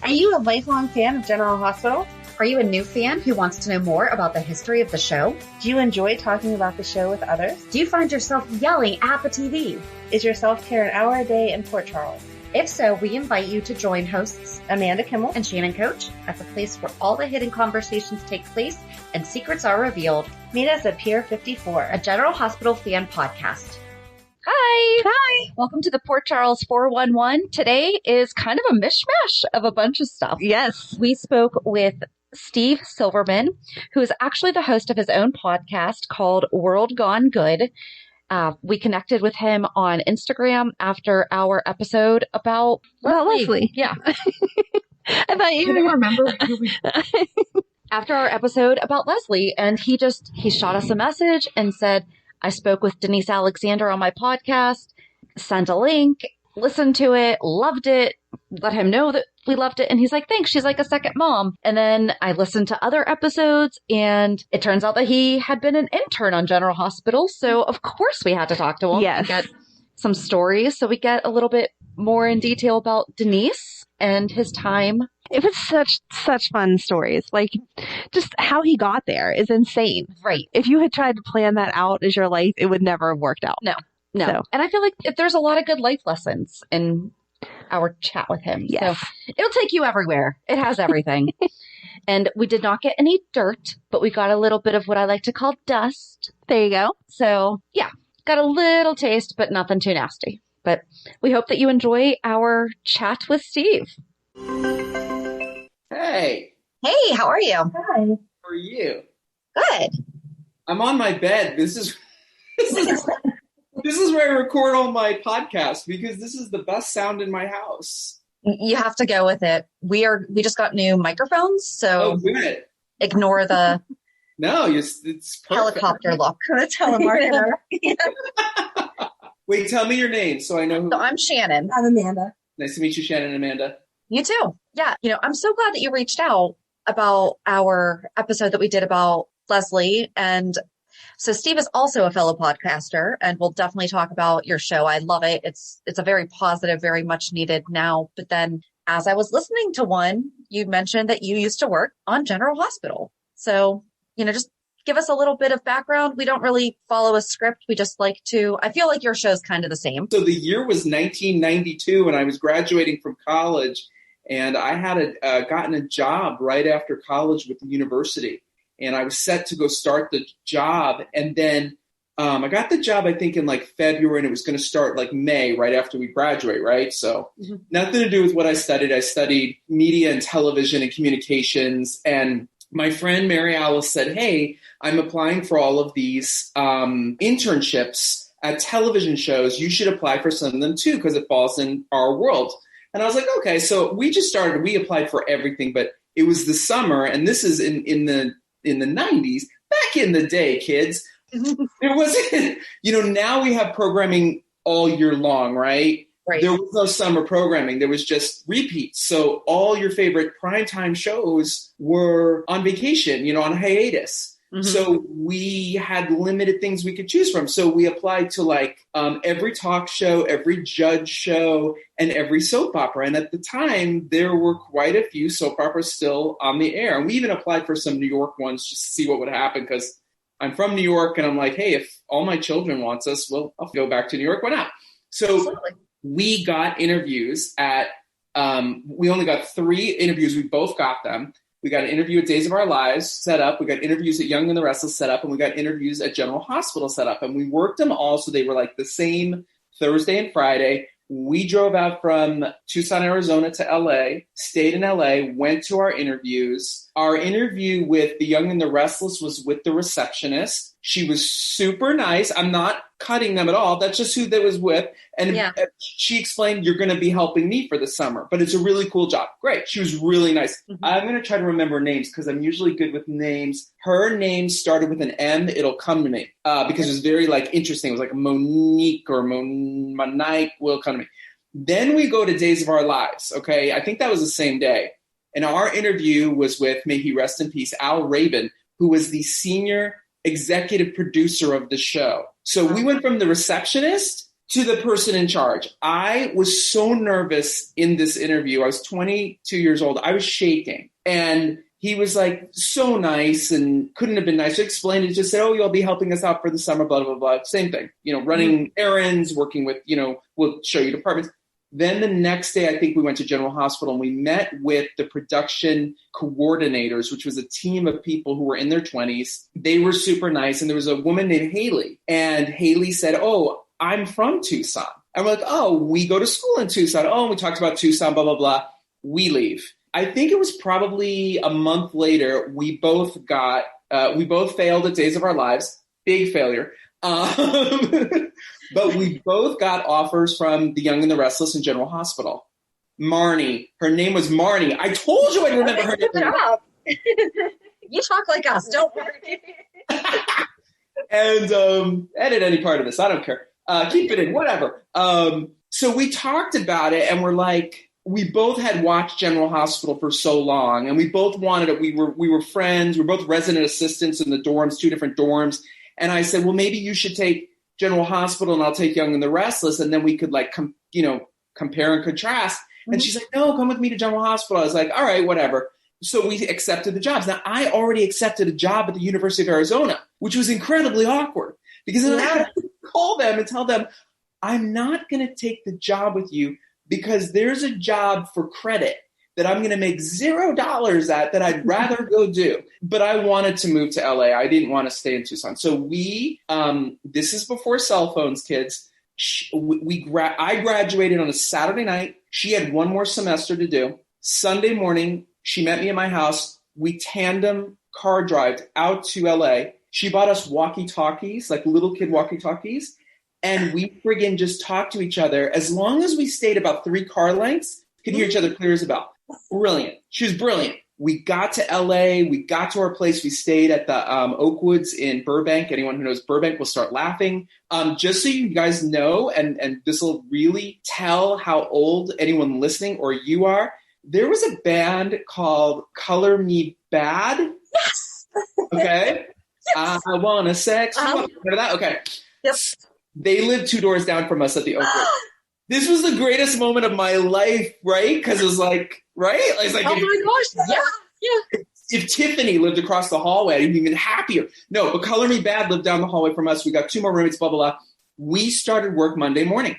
Are you a lifelong fan of General Hospital? Are you a new fan who wants to know more about the history of the show? Do you enjoy talking about the show with others? Do you find yourself yelling at the TV? Is your self-care an hour a day in Port Charles? If so, we invite you to join hosts Amanda Kimmel and Shannon Coach at the place where all the hidden conversations take place and secrets are revealed. Meet us at Pier 54, a General Hospital fan podcast. Hi. Hi. Welcome to the Port Charles 411. Today is kind of a mishmash of a bunch of stuff. Yes. We spoke with Steve Silverman, who is actually the host of his own podcast called World Gone Good. We connected with him on Instagram after our episode about Leslie. Yeah. I thought you didn't remember. After our episode about Leslie, and he shot us a message and said, I spoke with Denise Alexander on my podcast, sent a link, listened to it, loved it, let him know that we loved it. And he's like, thanks. She's like a second mom. And then I listened to other episodes, and it turns out that he had been an intern on General Hospital. So of course we had to talk to him. Yes. We get some stories. So we get a little bit more in detail about Denise and his time. It was such fun stories. Like, just how he got there is insane. Right. If you had tried to plan that out as your life, it would never have worked out. No. So. And I feel like there's a lot of good life lessons in our chat with him. Yes. So it'll take you everywhere. It has everything. And we did not get any dirt, but we got a little bit of what I like to call dust. There you go. So yeah, got a little taste, but nothing too nasty. But we hope that you enjoy our chat with Steve. Hey. Hey, how are you? Hi. How are you? Good. I'm on my bed. This is where I record all my podcasts because this is the best sound in my house. You have to go with it. We just got new microphones, so good. Ignore the it's perfect. helicopter look. The telemarketer. Wait, tell me your name so I know who. So I'm Shannon. I'm Amanda. Nice to meet you, Shannon and Amanda. You too. Yeah. I'm so glad that you reached out about our episode that we did about Leslie. And so Steve is also a fellow podcaster, and we'll definitely talk about your show. I love it. It's a very positive, very much needed now. But then as I was listening to one, you mentioned that you used to work on General Hospital. So, just give us a little bit of background. We don't really follow a script. We just I feel like your show's kind of the same. So the year was 1992 and I was graduating from college, and I had gotten a job right after college with the university. And I was set to go start the job. And then I got the job, I think, in February, and it was going to start May, right after we graduate, right? So nothing to do with what I studied. I studied media and television and communications. And my friend Mary Alice said, hey, I'm applying for all of these internships at television shows. You should apply for some of them too, because it falls in our world. And I was like, okay. So we applied for everything, but it was the summer, and this is in the 90s, back in the day, kids. There wasn't, now we have programming all year long, right? Right. There was no summer programming. There was just repeats. So all your favorite primetime shows were on vacation, on hiatus. Mm-hmm. So we had limited things we could choose from. So we applied to every talk show, every judge show, and every soap opera. And at the time, there were quite a few soap operas still on the air. And we even applied for some New York ones just to see what would happen, because I'm from New York, and I'm like, hey, if all my children wants us, well, I'll go back to New York. Why not? So Absolutely. We got interviews we only got 3 interviews. We both got them. We got an interview at Days of Our Lives set up. We got interviews at Young and the Restless set up. And we got interviews at General Hospital set up. And we worked them all so they were the same Thursday and Friday. We drove out from Tucson, Arizona to LA, stayed in LA, went to our interviews. Our interview with the Young and the Restless was with the receptionist. She was super nice. I'm not cutting them at all. That's just who they was with. And she explained, you're going to be helping me for the summer, but it's a really cool job. Great. She was really nice. Mm-hmm. I'm going to try to remember names because I'm usually good with names. Her name started with an M. It'll come to me because it was very interesting. It was Monique or Monique will come to me. Then we go to Days of Our Lives. Okay. I think that was the same day. And our interview was with, may he rest in peace, Al Rabin, who was the senior executive producer of the show. So we went from the receptionist to the person in charge. I was so nervous in this interview. I was 22 years old. I was shaking. And he was like so nice and couldn't have been nicer. Explained it, just said, oh, you'll be helping us out for the summer, blah, blah, blah. Same thing, running errands, working with, we'll show you departments. Then the next day, I think we went to General Hospital and we met with the production coordinators, which was a team of people who were in their 20s. They were super nice. And there was a woman named Haley. And Haley said, oh, I'm from Tucson. And we're like, oh, we go to school in Tucson. Oh, and we talked about Tucson, blah, blah, blah. We leave. I think it was probably a month later, we both failed at Days of Our Lives. Big failure. But we both got offers from The Young and the Restless and General Hospital. Marnie. Her name was Marnie. I told you I'd remember her name. Good job. You talk like us. Don't worry. And edit any part of this. I don't care. Keep it in. Whatever. So we talked about it and we're like, we both had watched General Hospital for so long and we both wanted it. We were friends. We were both resident assistants in the dorms, 2 different dorms. And I said, well, maybe you should take General Hospital and I'll take Young and the Restless. And then we could compare and contrast. Mm-hmm. And she's like, no, come with me to General Hospital. I was like, all right, whatever. So we accepted the jobs. Now I already accepted a job at the University of Arizona, which was incredibly awkward because then I had to call them and tell them, I'm not going to take the job with you because there's a job for credit that I'm going to make $0 at that I'd rather go do. But I wanted to move to LA. I didn't want to stay in Tucson. So this is before cell phones, kids. I graduated on a Saturday night. She had 1 more semester to do. Sunday morning, she met me at my house. We tandem car drived out to LA. She bought us walkie-talkies, like little kid walkie-talkies. And we friggin' just talked to each other. As long as we stayed about 3 car lengths, could hear each other clear as a bell. Brilliant. She was brilliant. We got to LA. We got to our place. We stayed at the Oakwoods in Burbank. Anyone who knows Burbank will start laughing. Just so you guys know, and this will really tell how old anyone listening or you are, there was a band called Color Me Bad. Yes. Okay. Yes. I want to sex. Remember that? Okay. Yep. They lived 2 doors down from us at the Oakwoods. This was the greatest moment of my life, right? Because it was like, right? It's like, oh my gosh, yeah. If Tiffany lived across the hallway, I'd be even happier. No, but Color Me Bad lived down the hallway from us. We got 2 more roommates, blah, blah, blah. We started work Monday morning.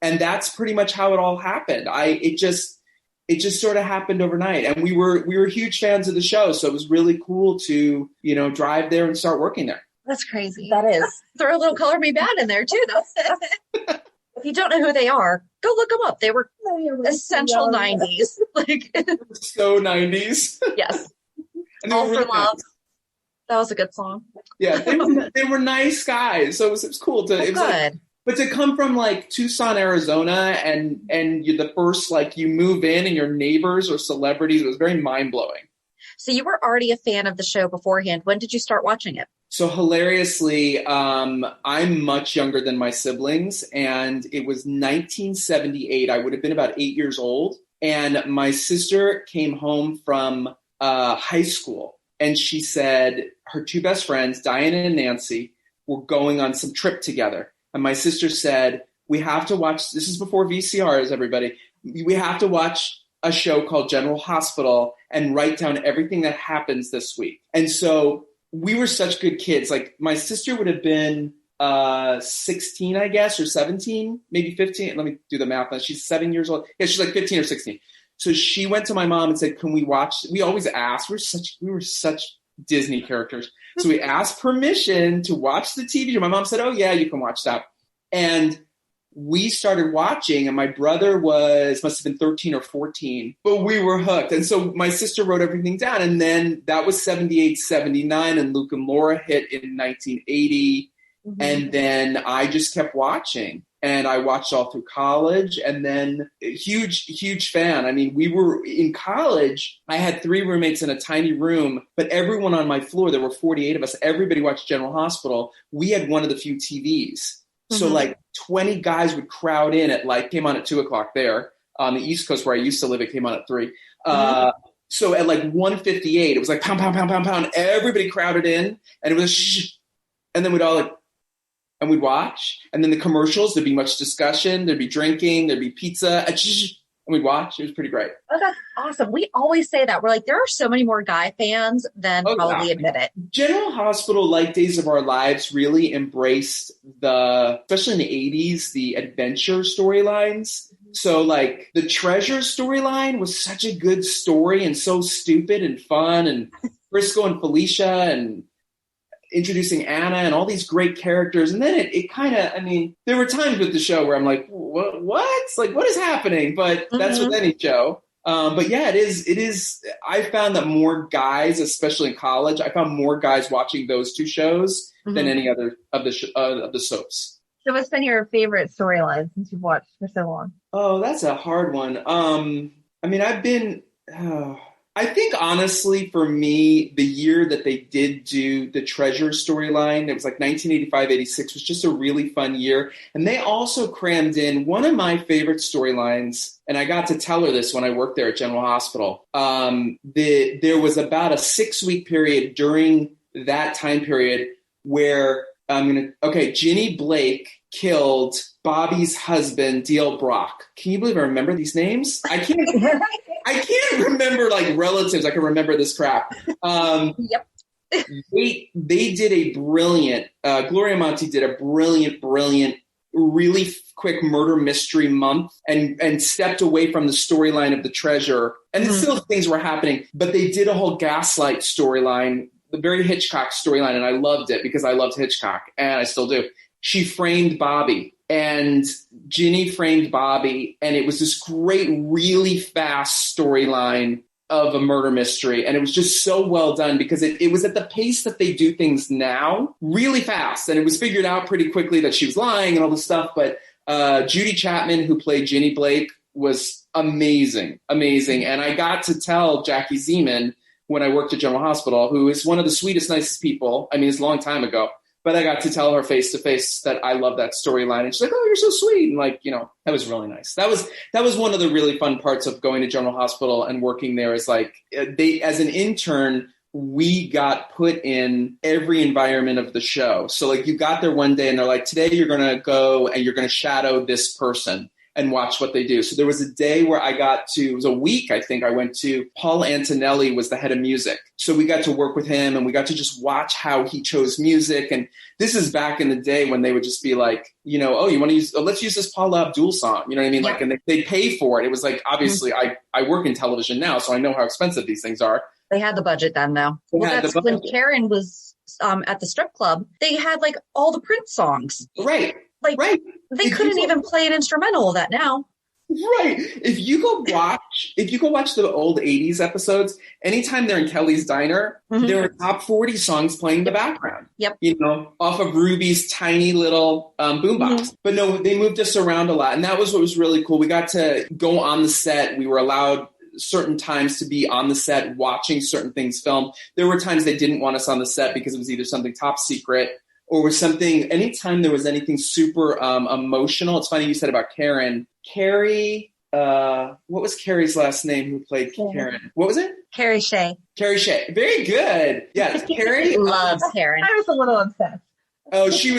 And that's pretty much how it all happened. It just sort of happened overnight. And we were huge fans of the show. So it was really cool to, drive there and start working there. That's crazy. That is. Throw a little Color Me Bad in there too, though. If you don't know who they are, go look them up. They were essential 90s. So 90s. Yes. All for Love. That was a good song. Yeah, they were nice guys. So it was cool to. It was good. But to come from Tucson, Arizona, and you're the first, you move in and your neighbors are celebrities, it was very mind blowing. So you were already a fan of the show beforehand. When did you start watching it? So hilariously, I'm much younger than my siblings, and it was 1978. I would have been about 8 years old, and my sister came home from high school, and she said her 2 best friends, Diana and Nancy, were going on some trip together. And my sister said, we have to watch, this is before VCRs, everybody, we have to watch a show called General Hospital and write down everything that happens this week. And so we were such good kids. My sister would have been 16, I guess, or 17, maybe 15. Let me do the math. She's 7 years old. Yeah, she's 15 or 16. So she went to my mom and said, can we watch? We always asked. We were such Disney characters. So we asked permission to watch the TV show. My mom said, oh, yeah, you can watch that. And we started watching, and my brother must have been 13 or 14, but we were hooked. And so my sister wrote everything down. And then that was 78, 79, and Luke and Laura hit in 1980. Mm-hmm. And then I just kept watching, and I watched all through college, and then huge fan. I mean, we were in college. I had 3 roommates in a tiny room, but everyone on my floor, there were 48 of us. Everybody watched General Hospital. We had one of the few TVs. So 20 guys would crowd in came on at 2:00 there on the East Coast where I used to live. It came on at 3. So at 1:58, it was pound, pound, pound, pound, pound. Everybody crowded in, and it was shh. And then we'd all and we'd watch. And then the commercials, there'd be much discussion, there'd be drinking, there'd be pizza, and we'd watch. It was pretty great. Oh, that's awesome. We always say that. We're like, there are so many more guy fans than probably admit it. General Hospital, like Days of Our Lives, really embraced especially in the 80s, the adventure storylines. So like the treasure storyline was such a good story and so stupid and fun, and Briscoe and Felicia and introducing Anna and all these great characters. And then it kind of, I mean, there were times with the show where I'm like, what? Like, what is happening? But that's with any show. But yeah, it is. I found that more guys, especially in college, I found more guys watching those two shows than any other of the soaps. So what's been your favorite storyline since you've watched for so long? Oh, that's a hard one. I mean, I think honestly for me, the year that they did do the treasure storyline, it was like 1985-86, was just a really fun year. And they also crammed in one of my favorite storylines, and I got to tell her this when I worked there at General Hospital. There was about a 6-week period during that time period where Ginny Blake killed Bobby's husband, D.L. Brock. Can you believe I remember these names? I can't remember like relatives. I can remember this crap. Yep. They did a brilliant, Gloria Monty did a brilliant, really quick murder mystery month and stepped away from the storyline of the treasure. And still things were happening, but they did a whole gaslight storyline, the very Hitchcock storyline. And I loved it because I loved Hitchcock and I still do. She framed Bobby. And Ginny framed Bobby, and it was this great, really fast storyline of a murder mystery. And it was just so well done because it was at the pace that they do things now, really fast. And it was figured out pretty quickly that she was lying and all this stuff. But Judy Chapman, who played Ginny Blake, was amazing. And I got to tell Jackie Zeman when I worked at General Hospital, who is one of the sweetest, nicest people. I mean, it's a long time ago. But I got to tell her face to face that I love that storyline. And she's like, oh, you're so sweet. And like, that was really nice. That was one of the really fun parts of going to General Hospital and working there is like as an intern, we got put in every environment of the show. So like you got there one day and they're like, today you're going to go and you're going to shadow this person and watch what they do. So there was a day where it was a week, I think, I went to, Paul Antonelli was the head of music. So we got to work with him and we got to just watch how he chose music. And this is back in the day when they would just be like, oh, you want to let's use this Paula Abdul song. You know what I mean? Yeah. Like, and they pay for it. It was like, obviously I work in television now, so I know how expensive these things are. They had the budget then though. Well, that's when Karen was at the strip club. They had like all the Prince songs. Right. Like, right. They couldn't even play an instrumental of that now. Right. If you go watch the old 80s episodes, anytime they're in Kelly's Diner, there are top 40 songs playing in the background. Yep. Off of Ruby's tiny little boombox. But no, they moved us around a lot. And that was what was really cool. We got to go on the set. We were allowed certain times to be on the set watching certain things filmed. There were times they didn't want us on the set because it was either something top secret or was something, anytime there was anything super emotional. It's funny you said about Karen. Carrie, what was Carrie's last name who played Karen? What was it? Carrie Shay. Carrie Shay. Very good. Yes, Carrie loves Karen. I was a little obsessed. Oh, she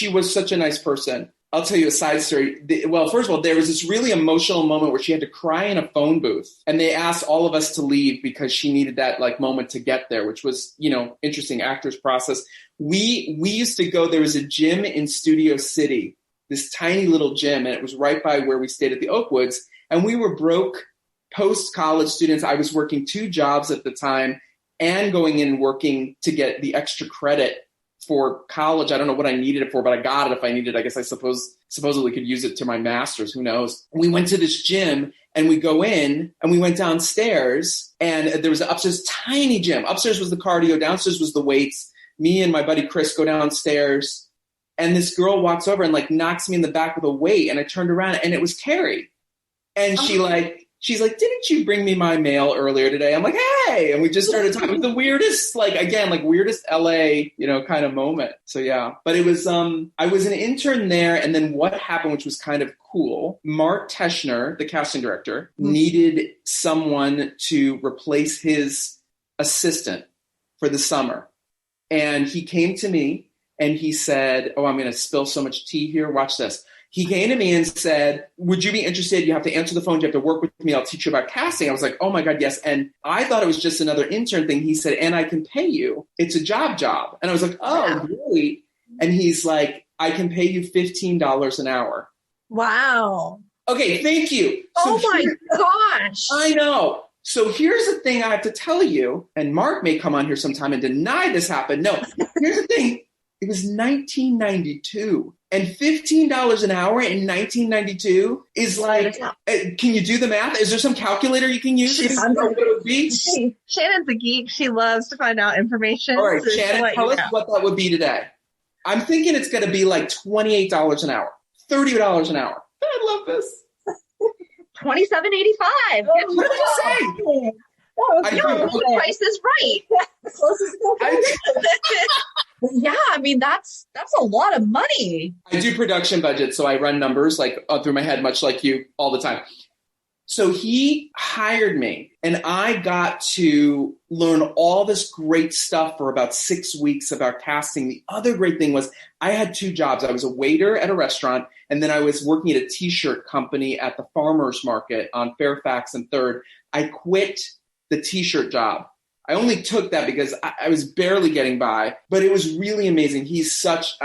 was such a nice person. I'll tell you a side story. Well, first of all, there was this really emotional moment where she had to cry in a phone booth, and they asked all of us to leave because she needed that like moment to get there, which was, interesting actor's process. We used to go, there was a gym in Studio City, this tiny little gym, and it was right by where we stayed at the Oakwoods, and we were broke post-college students. I was working 2 jobs at the time and going in and working to get the extra credit for college. I don't know what I needed it for, but I got it if I needed it. I guess I supposedly could use it to my master's. Who knows? We went to this gym and we go in and we went downstairs and there was an upstairs tiny gym. Upstairs was the cardio. Downstairs was the weights. Me and my buddy Chris go downstairs and this girl walks over and like knocks me in the back with a weight. And I turned around and it was Carrie. And she's like, didn't you bring me my mail earlier today? I'm like, hey. And we just started talking. It was the weirdest, weirdest LA, kind of moment. So yeah, but it was, I was an intern there. And then what happened, which was kind of cool, Mark Teschner, the casting director, needed someone to replace his assistant for the summer. And he came to me and he said, oh, I'm going to spill so much tea here. Watch this. He came to me and said, would you be interested? You have to answer the phone. You have to work with me. I'll teach you about casting. I was like, oh my God, yes. And I thought it was just another intern thing. He said, and I can pay you. It's a job. And I was like, oh, really? And he's like, I can pay you $15 an hour. Wow. Okay, thank you. Oh my gosh. I know. So here's the thing I have to tell you, and Mark may come on here sometime and deny this happened. No, here's the thing. It was 1992. And $15 an hour in 1992 is like, can you do the math? Is there some calculator you can use? What it would be? Shannon's a geek. She loves to find out information. All right, Shannon, tell us what that would be today. I'm thinking it's going to be like $28 an hour, $30 an hour. I love this. $27.85. What did you say? The price is right. Yeah, I mean that's a lot of money. I do production budgets, so I run numbers like through my head, much like you, all the time. So he hired me, and I got to learn all this great stuff for about 6 weeks about casting. The other great thing was I had 2 jobs. I was a waiter at a restaurant, and then I was working at a T-shirt company at the farmer's market on Fairfax and 3rd. I quit the T-shirt job. I only took that because I was barely getting by, but it was really amazing. He's such,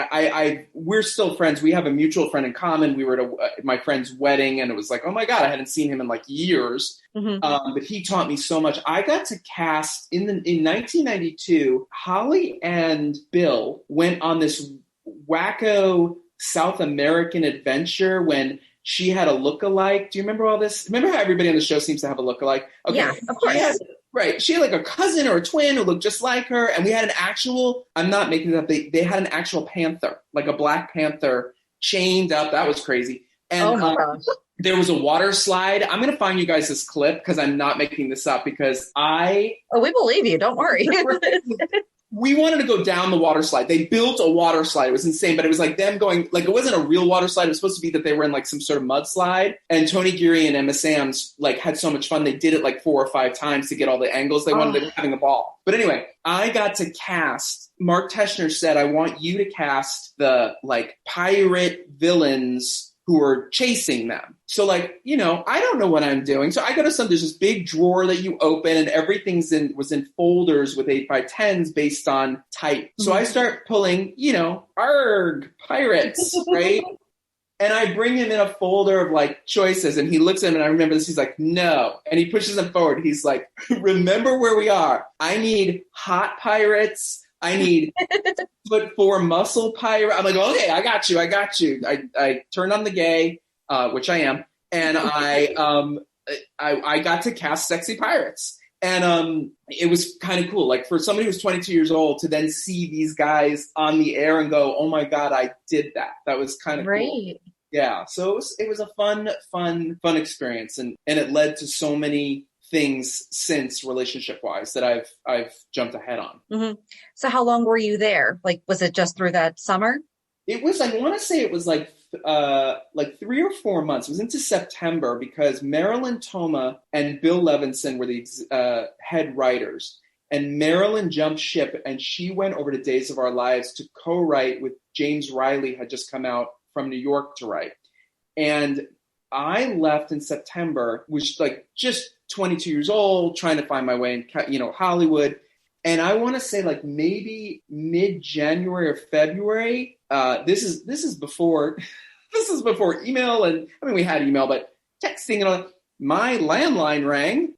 we're still friends. We have a mutual friend in common. We were at my friend's wedding, and it was like, oh my God, I hadn't seen him in like years. Mm-hmm. But he taught me so much. I got to cast in 1992, Holly and Bill went on this wacko South American adventure when she had a lookalike. Do you remember all this? Remember how everybody on the show seems to have a lookalike? Okay. Yeah, of course. Right. She had like a cousin or a twin who looked just like her. And we had an actual, I'm not making it up, they had an actual panther, like a black panther chained up. That was crazy. And there was a water slide. I'm going to find you guys this clip because I'm not making this up because we believe you. Don't worry. We wanted to go down the water slide. They built a water slide. It was insane, but it was like them going, like it wasn't a real water slide. It was supposed to be that they were in like some sort of mudslide. And Tony Geary and Emma Sams like had so much fun. They did it like 4 or 5 times to get all the angles they wanted. They were having a ball. But anyway, I got to cast. Mark Teschner said, I want you to cast the like pirate villains who are chasing them. So like, you know, I don't know what I'm doing. So I go to there's this big drawer that you open and everything's was in folders with 8x10s based on type. So I start pulling, you know, arg, pirates, right? And I bring him in a folder of like choices and he looks at him and I remember this. He's like, no. And he pushes them forward. He's like, remember where we are. I need hot pirates. I need foot 4 muscle pirate. I'm like, okay, I got you. I turned on the gay, which I am, and I got to cast sexy pirates, and it was kind of cool. Like for somebody who's 22 years old to then see these guys on the air and go, oh my God, I did that. That was kind of cool. Yeah. So it was a fun experience, and it led to so many things since relationship-wise that I've jumped ahead on. Mm-hmm. So how long were you there? Like, was it just through that summer? It was, I want to say it was like 3 or 4 months. It was into September because Marilyn Toma and Bill Levinson were the head writers. And Marilyn jumped ship and she went over to Days of Our Lives to co-write with James Riley, had just come out from New York to write. And I left in September, was like just 22 years old, trying to find my way in, you know, Hollywood. And I want to say like maybe mid-January or February. This is before email. And I mean, we had email, but texting and all that. My landline rang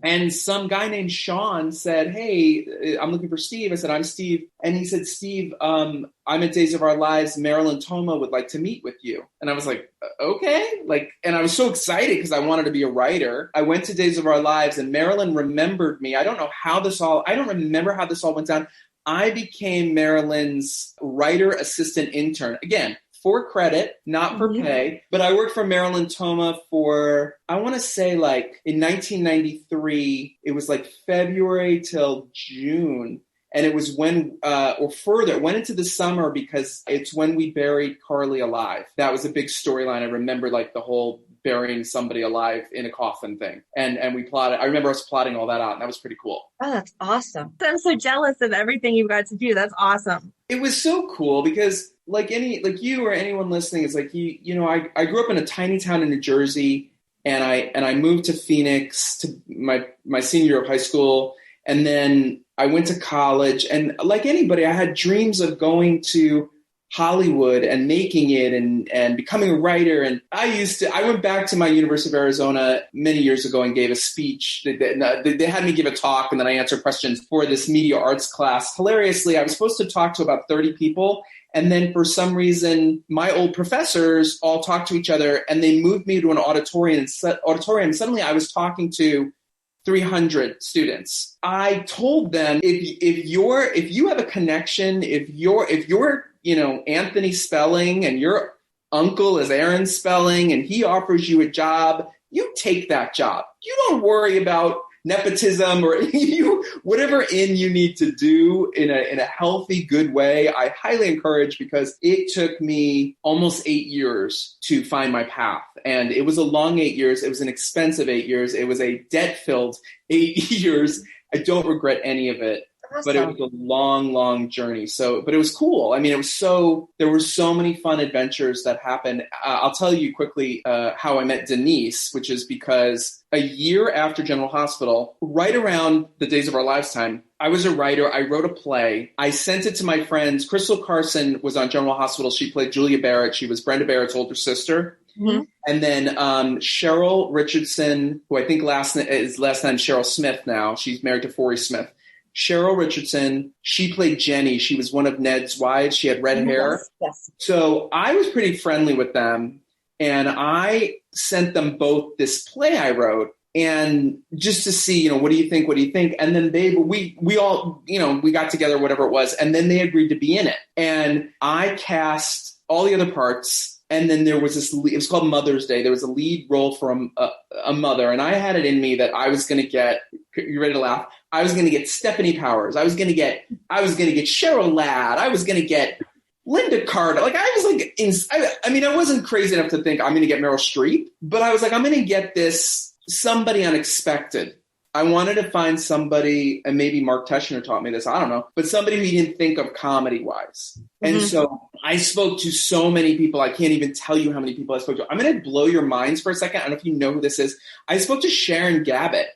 and some guy named Sean said, hey, I'm looking for Steve. I said, I'm Steve. And he said, Steve, I'm at Days of Our Lives. Marilyn Toma would like to meet with you. And I was like, okay. And I was so excited because I wanted to be a writer. I went to Days of Our Lives and Marilyn remembered me. I don't remember how this all went down. I became Marilyn's writer assistant intern. Again, for credit, not for pay, but I worked for Marilyn Toma for, I want to say like in 1993, it was like February till June. And it was when, or further, it went into the summer because it's when we buried Carly alive. That was a big storyline. I remember like the whole burying somebody alive in a coffin thing. And we plotted, I remember us plotting all that out, and that was pretty cool. Oh, that's awesome. I'm so jealous of everything you got to do. That's awesome. it was so cool because like you or anyone listening is like, I grew up in a tiny town in New Jersey, and I moved to Phoenix to my senior year of high school. And then I went to college, and like anybody, I had dreams of going to Hollywood and making it and becoming a writer. And I went back to my University of Arizona many years ago and gave a speech. They had me give a talk, and then I answered questions for this media arts class. Hilariously, I was supposed to talk to about 30 people. And then for some reason, my old professors all talked to each other, and they moved me to an auditorium. Suddenly I was talking to 300 students. I told them, if you have a connection, if you're Anthony Spelling and your uncle is Aaron Spelling and he offers you a job, you take that job. You don't worry about nepotism or whatever you need to do in a healthy, good way. I highly encourage, because it took me almost 8 years to find my path. And it was a long 8 years. It was an expensive 8 years. It was a debt-filled 8 years. I don't regret any of it. Awesome. But it was a long, long journey. But it was cool. I mean, there were so many fun adventures that happened. I'll tell you quickly how I met Denise, which is because a year after General Hospital, right around the Days of Our Lives time, I was a writer. I wrote a play. I sent it to my friends. Crystal Carson was on General Hospital. She played Julia Barrett. She was Brenda Barrett's older sister. Mm-hmm. And then Cheryl Richardson, who I think last name Cheryl Smith now. She's married to Forey Smith. Cheryl Richardson, she played Jenny. She was one of Ned's wives. She had red hair. Yes. So I was pretty friendly with them. And I sent them both this play I wrote, and just to see, what do you think? What do you think? And then we all, we got together, whatever it was. And then they agreed to be in it. And I cast all the other parts. And then there was it was called Mother's Day. There was a lead role for a mother. And I had it in me that I was going to get, you ready to laugh? I was going to get Stephanie Powers. I was going to get Cheryl Ladd. I was going to get Linda Carter. Like, I was like, I wasn't crazy enough to think I'm going to get Meryl Streep, but I was like, I'm going to get somebody unexpected. I wanted to find somebody, and maybe Mark Teschner taught me this, I don't know, but somebody who you didn't think of comedy-wise. Mm-hmm. And so I spoke to so many people. I can't even tell you how many people I spoke to. I'm going to blow your minds for a second. I don't know if you know who this is. I spoke to Sharon Gabbett,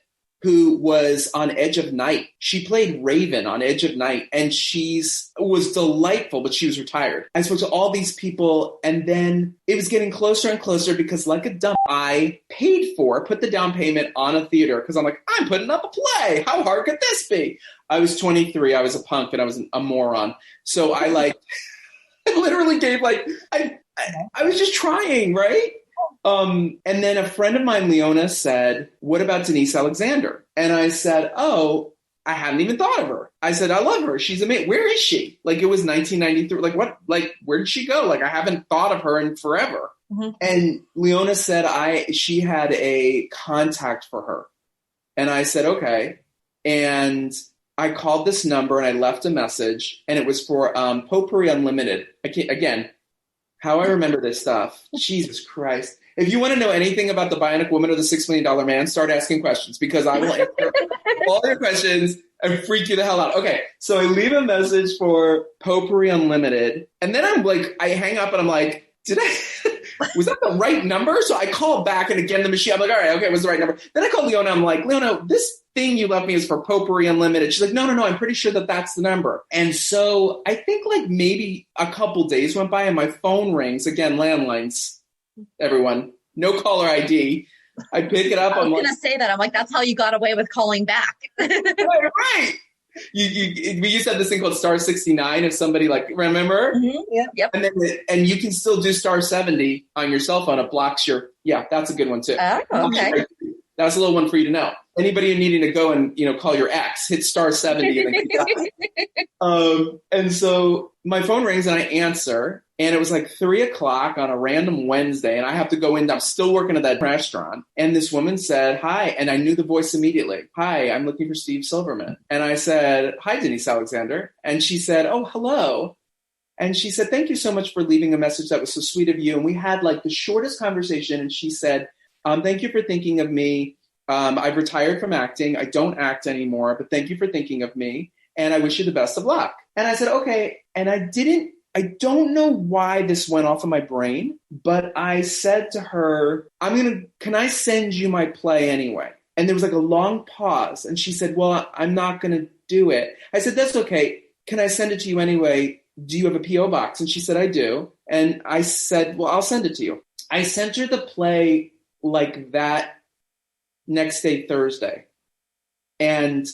who was on Edge of Night. She played Raven on Edge of Night, and was delightful, but she was retired. I spoke to all these people, and then it was getting closer and closer because, like a dumb, I put the down payment on a theater because I'm like, I'm putting up a play. How hard could this be? I was 23. I was a punk, and I was a moron. So I I literally gave I was just trying, right? And then a friend of mine, Leona, said, what about Denise Alexander? And I said, oh, I hadn't even thought of her. I said, I love her. She's amazing. Where is she? Like, it was 1993. Like, what? Like, where did she go? Like, I haven't thought of her in forever. Mm-hmm. And Leona said she had a contact for her. And I said, okay. And I called this number and I left a message, and it was for Potpourri Unlimited. How I remember this stuff. Jesus Christ. If you want to know anything about the Bionic Woman or the $6 Million Man, start asking questions, because I will answer all your questions and freak you the hell out. Okay, so I leave a message for Potpourri Unlimited, and then I hang up and I'm like, was that the right number? So I call back, and again, the machine, I'm like, all right, okay, it was the right number. Then I call Leona, I'm like, Leona, this thing you left me is for Potpourri Unlimited. She's like, no, I'm pretty sure that's the number. And so I think maybe a couple days went by and my phone rings. Again, landlines, everyone, no caller ID. I pick it up. I was going to say that. I'm like, that's how you got away with calling back. Right. We used to have this thing called star 69 if somebody remember? Mm-hmm. Yep. And you can still do star 70 on your cell phone. It blocks that's a good one too. Oh, okay. That's a little one for you to know. Anybody needing to go and, call your ex, hit star 70. And so my phone rings and I answer, and it was 3:00 on a random Wednesday, and I have to go in. I'm still working at that restaurant. And this woman said, hi. And I knew the voice immediately. Hi, I'm looking for Steve Silverman. And I said, hi, Denise Alexander. And she said, oh, hello. And she said, thank you so much for leaving a message. That was so sweet of you. And we had the shortest conversation. And she said, thank you for thinking of me. I've retired from acting. I don't act anymore, but thank you for thinking of me. And I wish you the best of luck. And I said, okay. And I don't know why this went off of my brain, but I said to her, can I send you my play anyway? And there was like a long pause. And she said, well, I'm not going to do it. I said, that's okay. Can I send it to you anyway? Do you have a P.O. box? And she said, I do. And I said, well, I'll send it to you. I sent her the play like that next day, Thursday. And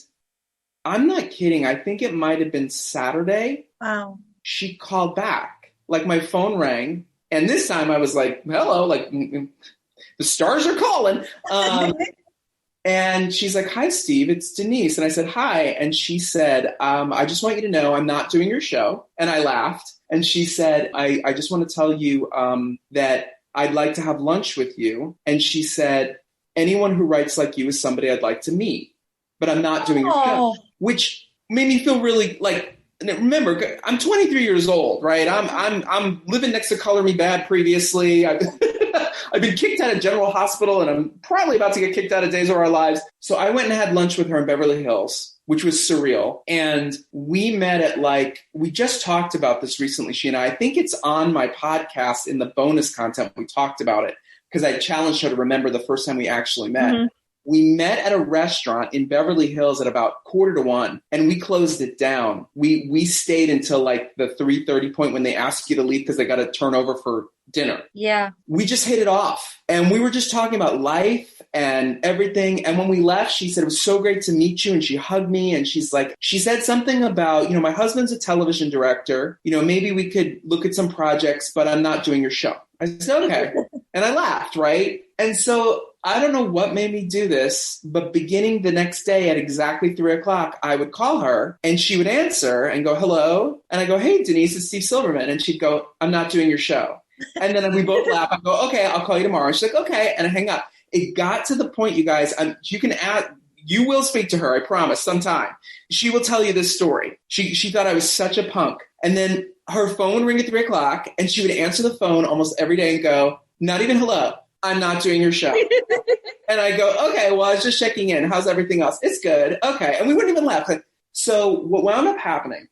I'm not kidding. I think it might have been Saturday. Wow. She called back. Like my phone rang. And this time I was like, hello, like the stars are calling. And she's like, hi, Steve, it's Denise. And I said, hi. And she said, I just want you to know I'm not doing your show. And I laughed. And she said, I just want to tell you that I'd like to have lunch with you. And she said, anyone who writes like you is somebody I'd like to meet, but I'm not doing your show, which made me feel really like, remember, I'm 23 years old, right? I'm living next to Color Me Bad previously. I've been kicked out of General Hospital, and I'm probably about to get kicked out of Days of Our Lives. So I went and had lunch with her in Beverly Hills, which was surreal. And we met at we just talked about this recently, she and I think it's on my podcast in the bonus content. We talked about it because I challenged her to remember the first time we actually met. Mm-hmm. We met at a restaurant in Beverly Hills at about 12:45, and we closed it down. We stayed until like the 3:30 point when they asked you to leave because they got to turn over for dinner. Yeah. We just hit it off, and we were just talking about life and everything. And when we left, she said, it was so great to meet you. And she hugged me, and she said something about, my husband's a television director. Maybe we could look at some projects, but I'm not doing your show. I said, okay. And I laughed, right? And so I don't know what made me do this, but beginning the next day at exactly 3:00, I would call her and she would answer and go, hello. And I go, hey, Denise, it's Steve Silverman. And she'd go, I'm not doing your show. And then we both laugh. I go, okay, I'll call you tomorrow. And she's like, okay. And I hang up. It got to the point, you guys, you will speak to her, I promise, sometime. She will tell you this story. She thought I was such a punk. And then her phone would ring at 3:00 and she would answer the phone almost every day and go, not even hello. I'm not doing your show. And I go, okay, well, I was just checking in. How's everything else? It's good. Okay. And we wouldn't even laugh. So what wound up happening,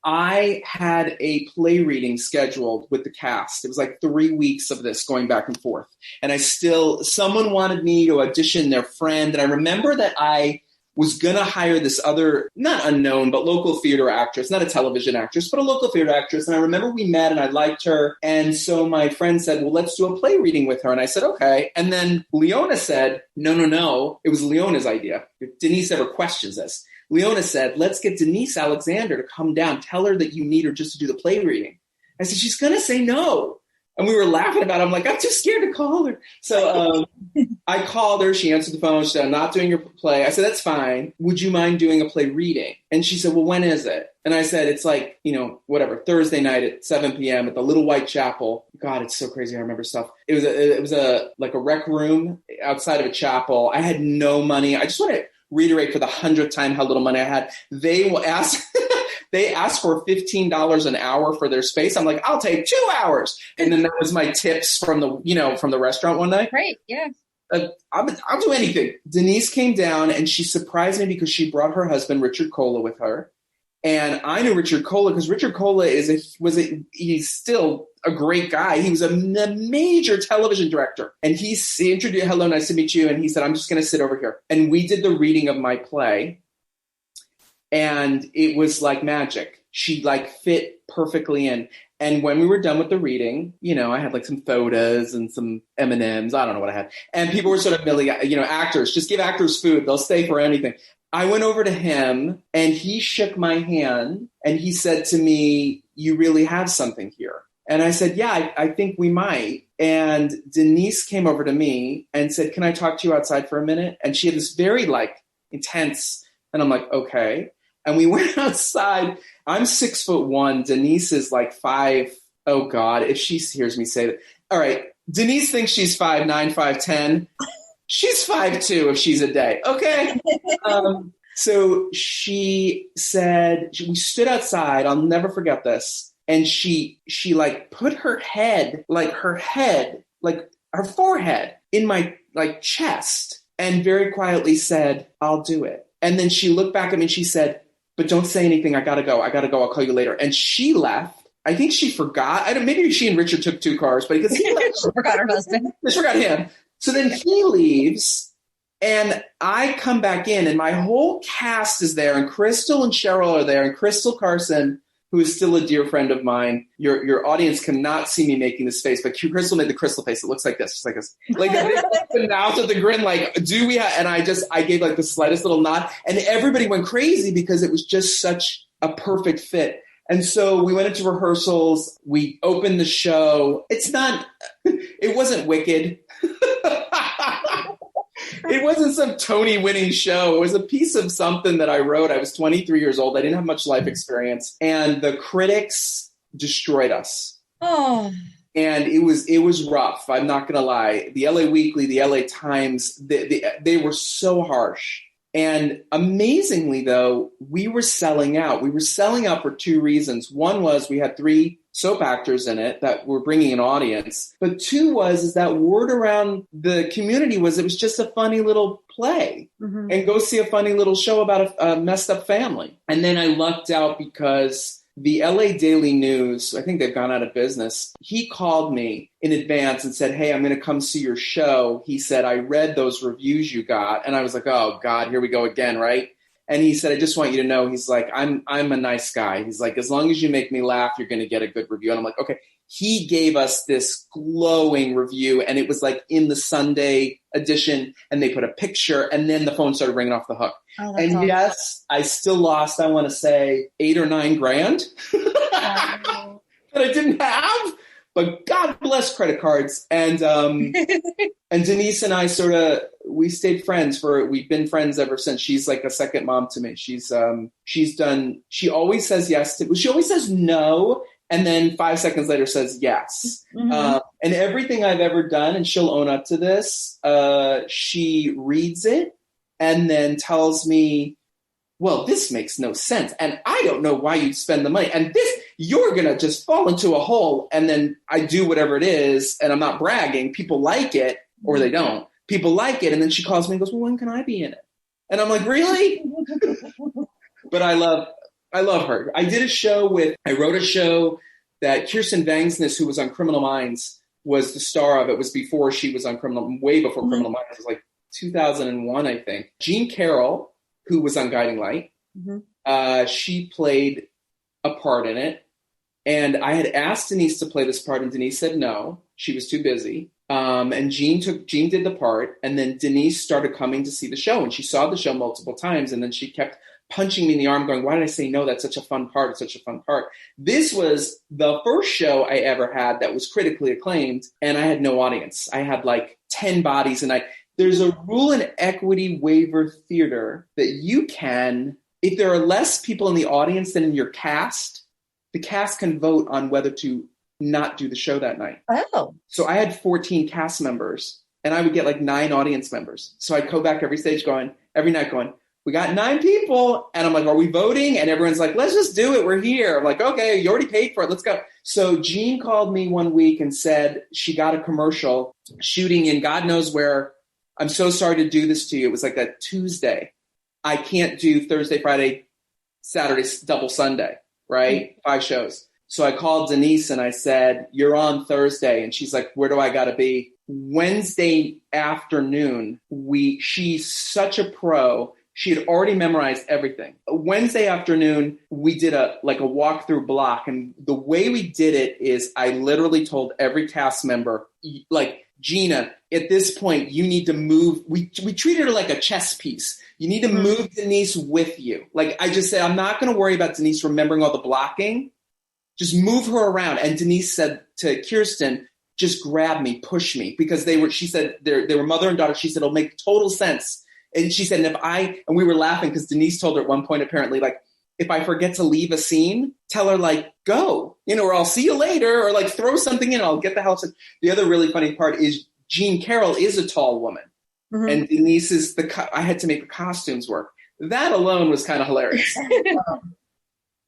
I had a play reading scheduled with the cast. It was like 3 weeks of this going back and forth. And someone wanted me to audition their friend. And I remember that I was going to hire this other, not unknown, but local theater actress, not a television actress, but a local theater actress. And I remember we met and I liked her. And so my friend said, well, let's do a play reading with her. And I said, okay. And then Leona said, no. It was Leona's idea. If Denise ever questions this. Leona said, let's get Denise Alexander to come down. Tell her that you need her just to do the play reading. I said, she's going to say no. And we were laughing about it. I'm like, I'm too scared to call her. So I called her. She answered the phone. She said, I'm not doing your play. I said, that's fine. Would you mind doing a play reading? And she said, well, when is it? And I said, it's like, Thursday night at 7 p.m. at the Little White Chapel. God, it's so crazy. I remember stuff. It was a rec room outside of a chapel. I had no money. I just want to reiterate for the 100th time how little money I had. They asked for $15 an hour for their space. I'm like, I'll take 2 hours. And then that was my tips from the restaurant one night. Right. Yeah. I'll do anything. Denise came down and she surprised me because she brought her husband, Richard Cola, with her. And I knew Richard Cola because Richard Cola he's still a great guy. He was a major television director. And he introduced, hello, nice to meet you. And he said, I'm just going to sit over here. And we did the reading of my play. And it was like magic. She fit perfectly in. And when we were done with the reading, I had some sodas and some M&Ms. I don't know what I had. And people were sort of actors, just give actors food. They'll stay for anything. I went over to him and he shook my hand and he said to me, you really have something here. And I said, yeah, I think we might. And Denise came over to me and said, can I talk to you outside for a minute? And she had this very intense, and I'm like, okay. And we went outside. I'm 6'1". Denise is 5. Oh God, if she hears me say that. All right. Denise thinks she's 5'9", 5'10". She's 5'2" if she's a day. Okay. So she said, we stood outside. I'll never forget this. And she put her head, her forehead in my chest and very quietly said, I'll do it. And then she looked back at me and she said, but don't say anything. I got to go. I'll call you later. And she left. I think she forgot. Maybe she and Richard took 2 cars, but because he left. She forgot her husband. She forgot him. So then he leaves and I come back in and my whole cast is there and Crystal and Cheryl are there and Crystal Carson, who is still a dear friend of mine. Your audience cannot see me making this face, but Crystal made the Crystal face. It looks like this, just like this. Like the mouth of the grin, like, do we have, and I gave like the slightest little nod and everybody went crazy because it was just such a perfect fit. And so we went into rehearsals. We opened the show. It wasn't Wicked. It wasn't some Tony winning show. It was a piece of something that I wrote. I was 23 years old. I didn't have much life experience. And the critics destroyed us. Oh. And it was rough. I'm not going to lie. The LA Weekly, the LA Times, they were so harsh. And amazingly, though, we were selling out. We were selling out for 2 reasons. One was we had 3 soap actors in it that were bringing an audience. But 2 is that word around the community was it was just a funny little play. Mm-hmm. And go see a funny little show about a messed up family. And then I lucked out because the LA Daily News, I think they've gone out of business. He called me in advance and said, hey, I'm going to come see your show. He said, I read those reviews you got. And I was like, oh, God, here we go again, right? And he said, I just want you to know, he's like, I'm a nice guy. He's like, as long as you make me laugh, you're going to get a good review. And I'm like, okay. He gave us this glowing review, and it was like in the Sunday edition, and they put a picture, and then the phone started ringing off the hook. Oh, and awesome. Yes, I still lost, I want to say, $8 or $9 grand that I didn't have. But God bless credit cards. And and Denise and I we stayed friends we've been friends ever since. She's like a second mom to me. She always says yes she always says no. And then 5 seconds later says yes. Mm-hmm. And everything I've ever done, and she'll own up to this, she reads it and then tells me, well, this makes no sense. And I don't know why you'd spend the money. And this, you're going to just fall into a hole. And then I do whatever it is. And I'm not bragging. People like it or they don't. People like it. And then she calls me and goes, well, when can I be in it? And I'm like, really? But I love her. I wrote a show that Kirsten Vangsness, who was on Criminal Minds, was the star of. It was before she was on way before mm-hmm. Criminal Minds. It was like 2001, I think. Jean Carroll, who was on Guiding Light, mm-hmm. She played a part in it. And I had asked Denise to play this part, and Denise said no. She was too busy. And Jean did the part, and then Denise started coming to see the show, and she saw the show multiple times, and then she kept punching me in the arm going, why did I say no? That's such a fun part. It's such a fun part. This was the first show I ever had that was critically acclaimed, and I had no audience. I had like 10 bodies, and there's a rule in equity waiver theater that you can, if there are less people in the audience than in your cast, the cast can vote on whether to not do the show that night. Oh. So I had 14 cast members, and I would get like 9 audience members. So I'd go back every night going, we got 9 people. And I'm like, are we voting? And everyone's like, let's just do it. We're here. I'm like, okay, you already paid for it. Let's go. So Jean called me one week and said she got a commercial shooting in God knows where. I'm so sorry to do this to you. It was like a Tuesday. I can't do Thursday, Friday, Saturday, double Sunday, right? 5 shows. So I called Denise and I said, you're on Thursday. And she's like, where do I got to be? Wednesday afternoon, she's such a pro. She had already memorized everything. Wednesday afternoon, we did a walkthrough block. And the way we did it is I literally told every cast member, like, Gina, at this point, you need to move. We treated her like a chess piece. You need to move Denise with you. Like I just said, I'm not going to worry about Denise remembering all the blocking. Just move her around. And Denise said to Kirsten, just grab me, push me. Because she said they were mother and daughter. She said, it'll make total sense. And she said, and we were laughing because Denise told her at one point, apparently, like, if I forget to leave a scene, tell her, like, go, or I'll see you later, or like throw something in, I'll get the house. The other really funny part is Jean Carroll is a tall woman. Mm-hmm. And Denise is I had to make the costumes work. That alone was kind of hilarious.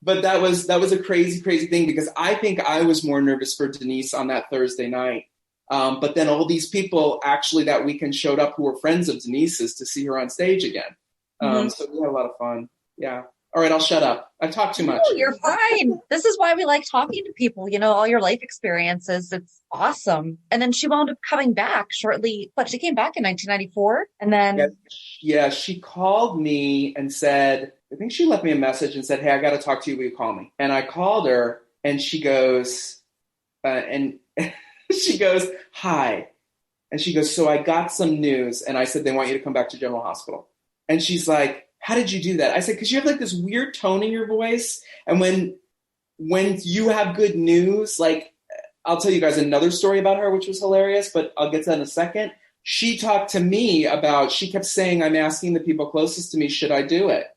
But that was a crazy, crazy thing because I think I was more nervous for Denise on that Thursday night. But then all these people actually that weekend showed up who were friends of Denise's to see her on stage again. So we had a lot of fun. Yeah. All right, I'll shut up. I've talked too much. No, you're fine. This is why we like talking to people, all your life experiences. It's awesome. And then she wound up coming back shortly. But she came back in 1994. And then. Yeah, she called me and said, I think she left me a message and said, hey, I got to talk to you. Will you call me? And I called her and she goes, she goes, hi. And she goes, so I got some news. And I said, they want you to come back to General Hospital. And she's like, how did you do that? I said, because you have like this weird tone in your voice. And when you have good news, like I'll tell you guys another story about her, which was hilarious, but I'll get to that in a second. She talked to me about, she kept saying, I'm asking the people closest to me, should I do it?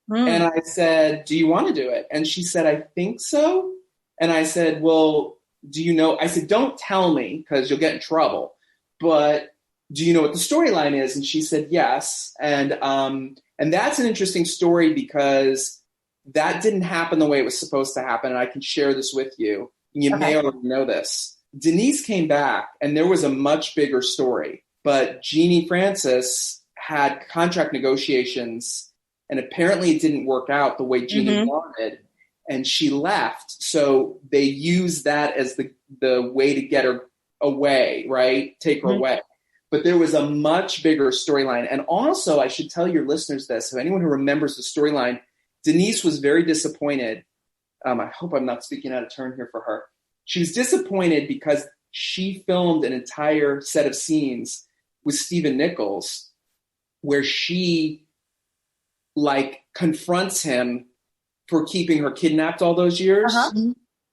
And I said, do you want to do it? And she said, I think so. And I said, well, do you know? I said, don't tell me because you'll get in trouble. But do you know what the storyline is? And she said, yes. And that's an interesting story because that didn't happen the way it was supposed to happen. And I can share this with you. You may already know this. Denise came back and there was a much bigger story. But Jeannie Francis had contract negotiations and apparently it didn't work out the way Jeannie wanted. And she left. So they used that as the way to get her away, right? Take her away. But there was a much bigger storyline. And also, I should tell your listeners this, so anyone who remembers the storyline, Denise was very disappointed. I hope I'm not speaking out of turn here for her. She was disappointed because she filmed an entire set of scenes with Stephen Nichols where she, confronts him for keeping her kidnapped all those years.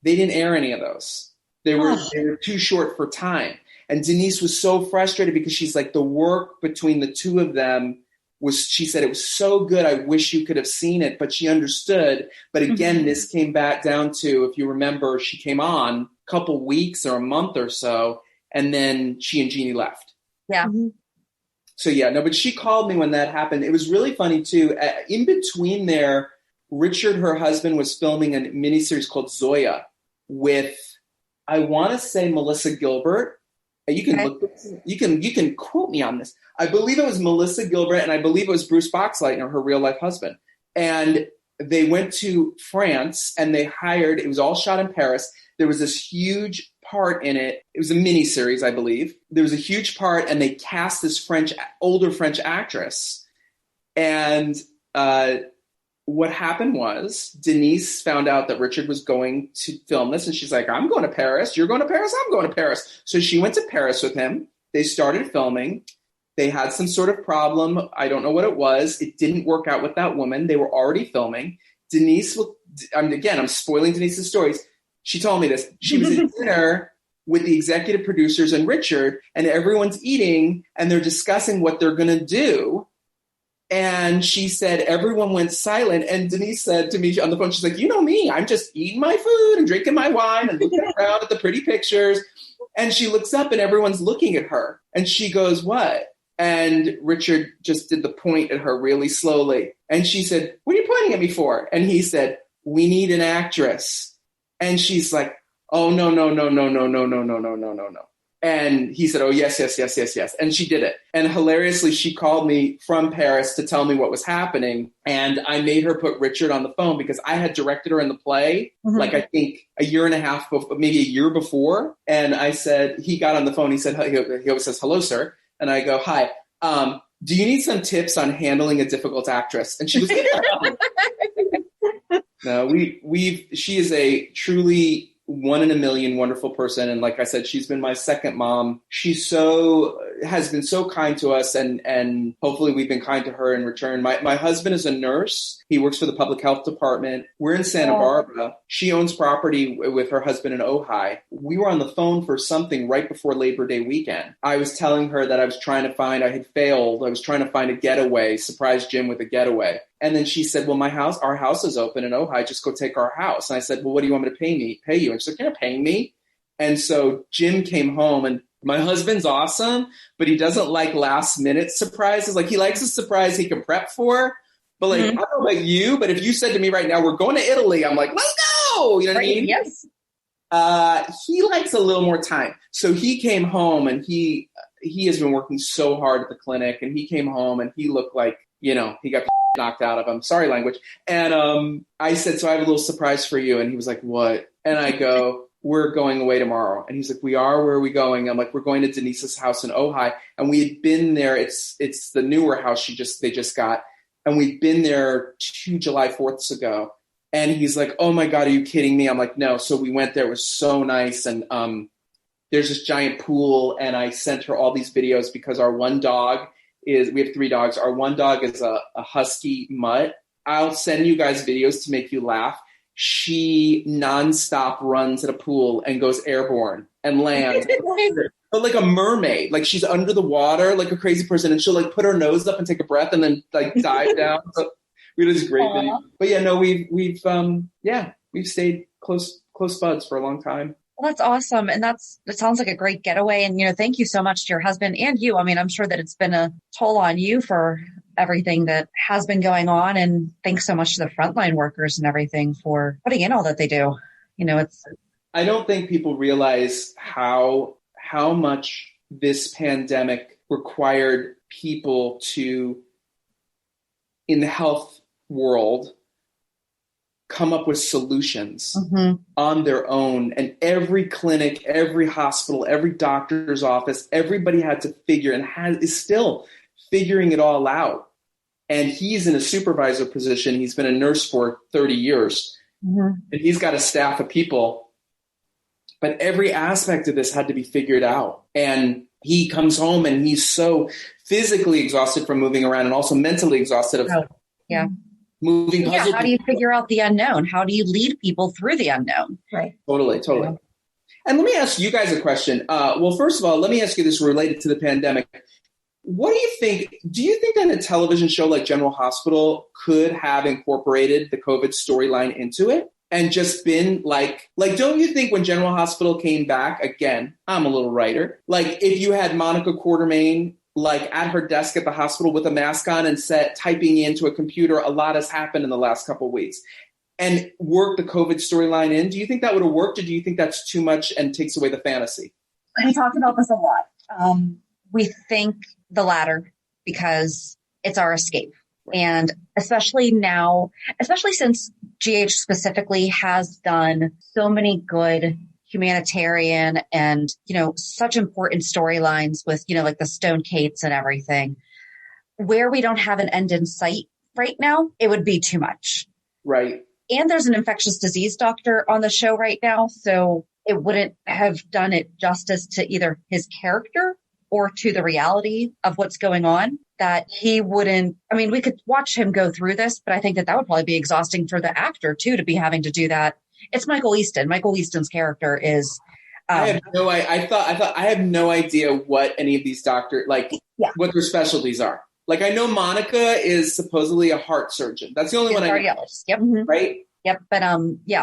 They didn't air any of those. They were too short for time. And Denise was so frustrated because she's like, the work between the two of them was, she said, it was so good. I wish you could have seen it, but she understood. But again, this came back down to, if you remember, she came on a couple weeks or a month or so, and then she and Jeannie left. Yeah. So but she called me when that happened. It was really funny too. In between there, Richard, her husband, was filming a miniseries called Zoya with, I want to say, Melissa Gilbert. You can look. You can quote me on this. I believe it was Melissa Gilbert, and I believe it was Bruce Boxleitner, her real life husband. And they went to France, and they hired. It was all shot in Paris. There was this huge part in it. It was a mini series, I believe. There was a huge part, and they cast this older French actress. And what happened was Denise found out that Richard was going to film this, and she's like, I'm going to Paris. You're going to Paris? I'm going to Paris. So she went to Paris with him. They started filming. They had some sort of problem. I don't know what it was. It didn't work out with that woman. They were already filming. Denise, I'm spoiling Denise's stories. She told me this. She was at dinner with the executive producers and Richard, and everyone's eating, and they're discussing what they're going to do. And she said, everyone went silent. And Denise said to me on the phone, she's like, you know me, I'm just eating my food and drinking my wine and looking around at the pretty pictures. And she looks up and everyone's looking at her. And she goes, what? And Richard just did the point at her really slowly. And she said, what are you pointing at me for? And he said, we need an actress. And she's like, oh, no. And he said, oh, yes. And she did it. And hilariously, she called me from Paris to tell me what was happening. And I made her put Richard on the phone because I had directed her in the play, I think a year and a half, maybe a year before. And I said, he got on the phone. He said, he always says, hello, sir. And I go, hi, do you need some tips on handling a difficult actress? And she was, no, she is a truly one in a million wonderful person. And like I said, she's been my second mom. She has been so kind to us, and hopefully we've been kind to her in return. My husband is a nurse. He works for the public health department. We're in Santa Barbara. She owns property with her husband in Ojai. We were on the phone for something right before Labor Day weekend. I was telling her that I had failed. I was trying to find a getaway, surprise Jim with a getaway. And then she said, well, our house is open in Ojai. Just go take our house. And I said, well, what do you want me to pay you? And she's like, you're not paying me. And so Jim came home, and my husband's awesome, but he doesn't like last minute surprises. Like, he likes a surprise he can prep for. But I don't know about you, but if you said to me right now, we're going to Italy, I'm like, let's go. You know what I mean? Yes. He likes a little more time. So he came home, and he he has been working so hard at the clinic, and he came home and he looked like, he got knocked out of him. Sorry, language. And I said, so I have a little surprise for you. And he was like, what? And I go, we're going away tomorrow. And he's like, we are? Where are we going? I'm like, we're going to Denise's house in Ojai. And we had been there. It's the newer house they just got. And we'd been there 2 July 4ths ago. And he's like, oh my God, are you kidding me? I'm like, no. So we went there. It was so nice. And there's this giant pool. And I sent her all these videos because our one dog we have 3 dogs. Our one dog is a husky mutt. I'll send you guys videos to make you laugh. She nonstop runs at a pool and goes airborne and lands. But like a mermaid, like she's under the water, like a crazy person. And she'll like put her nose up and take a breath and then like dive down. So we had this great video. But yeah, no, we've stayed close buds for a long time. Well, that's awesome. And that sounds like a great getaway. And, thank you so much to your husband and you. I mean, I'm sure that it's been a toll on you for everything that has been going on. And thanks so much to the frontline workers and everything for putting in all that they do. I don't think people realize how much this pandemic required people in the health world, come up with solutions on their own. And every clinic, every hospital, every doctor's office, everybody had to figure and is still figuring it all out. And he's in a supervisor position. He's been a nurse for 30 years and he's got a staff of people, but every aspect of this had to be figured out. And he comes home and he's so physically exhausted from moving around and also mentally exhausted of moving puzzle. Yeah, how do you figure out the unknown? How do you lead people through the unknown? Right. Totally. Yeah. And let me ask you guys a question. Well, first of all, let me ask you this related to the pandemic. What do you think? Do you think that a television show like General Hospital could have incorporated the COVID storyline into it and just been like, don't you think when General Hospital came back, again, I'm a little writer, like if you had Monica Quartermain like at her desk at the hospital with a mask on and typing into a computer, a lot has happened in the last couple of weeks, and work the COVID storyline in, do you think that would have worked, or do you think that's too much and takes away the fantasy? We talked about this a lot. We think the latter because it's our escape. And especially now, especially since GH specifically has done so many good humanitarian and, such important storylines with, like the Stone Kates and everything, where we don't have an end in sight right now, it would be too much. Right. And there's an infectious disease doctor on the show right now. So it wouldn't have done it justice to either his character or to the reality of what's going on, that he wouldn't, we could watch him go through this, but I think that would probably be exhausting for the actor too, to be having to do that. It's Michael Easton. Michael Easton's character is. I have no idea what any of these doctors, what their specialties are. Like, I know Monica is supposedly a heart surgeon. That's the only one I know. Yep. Right? Yep. But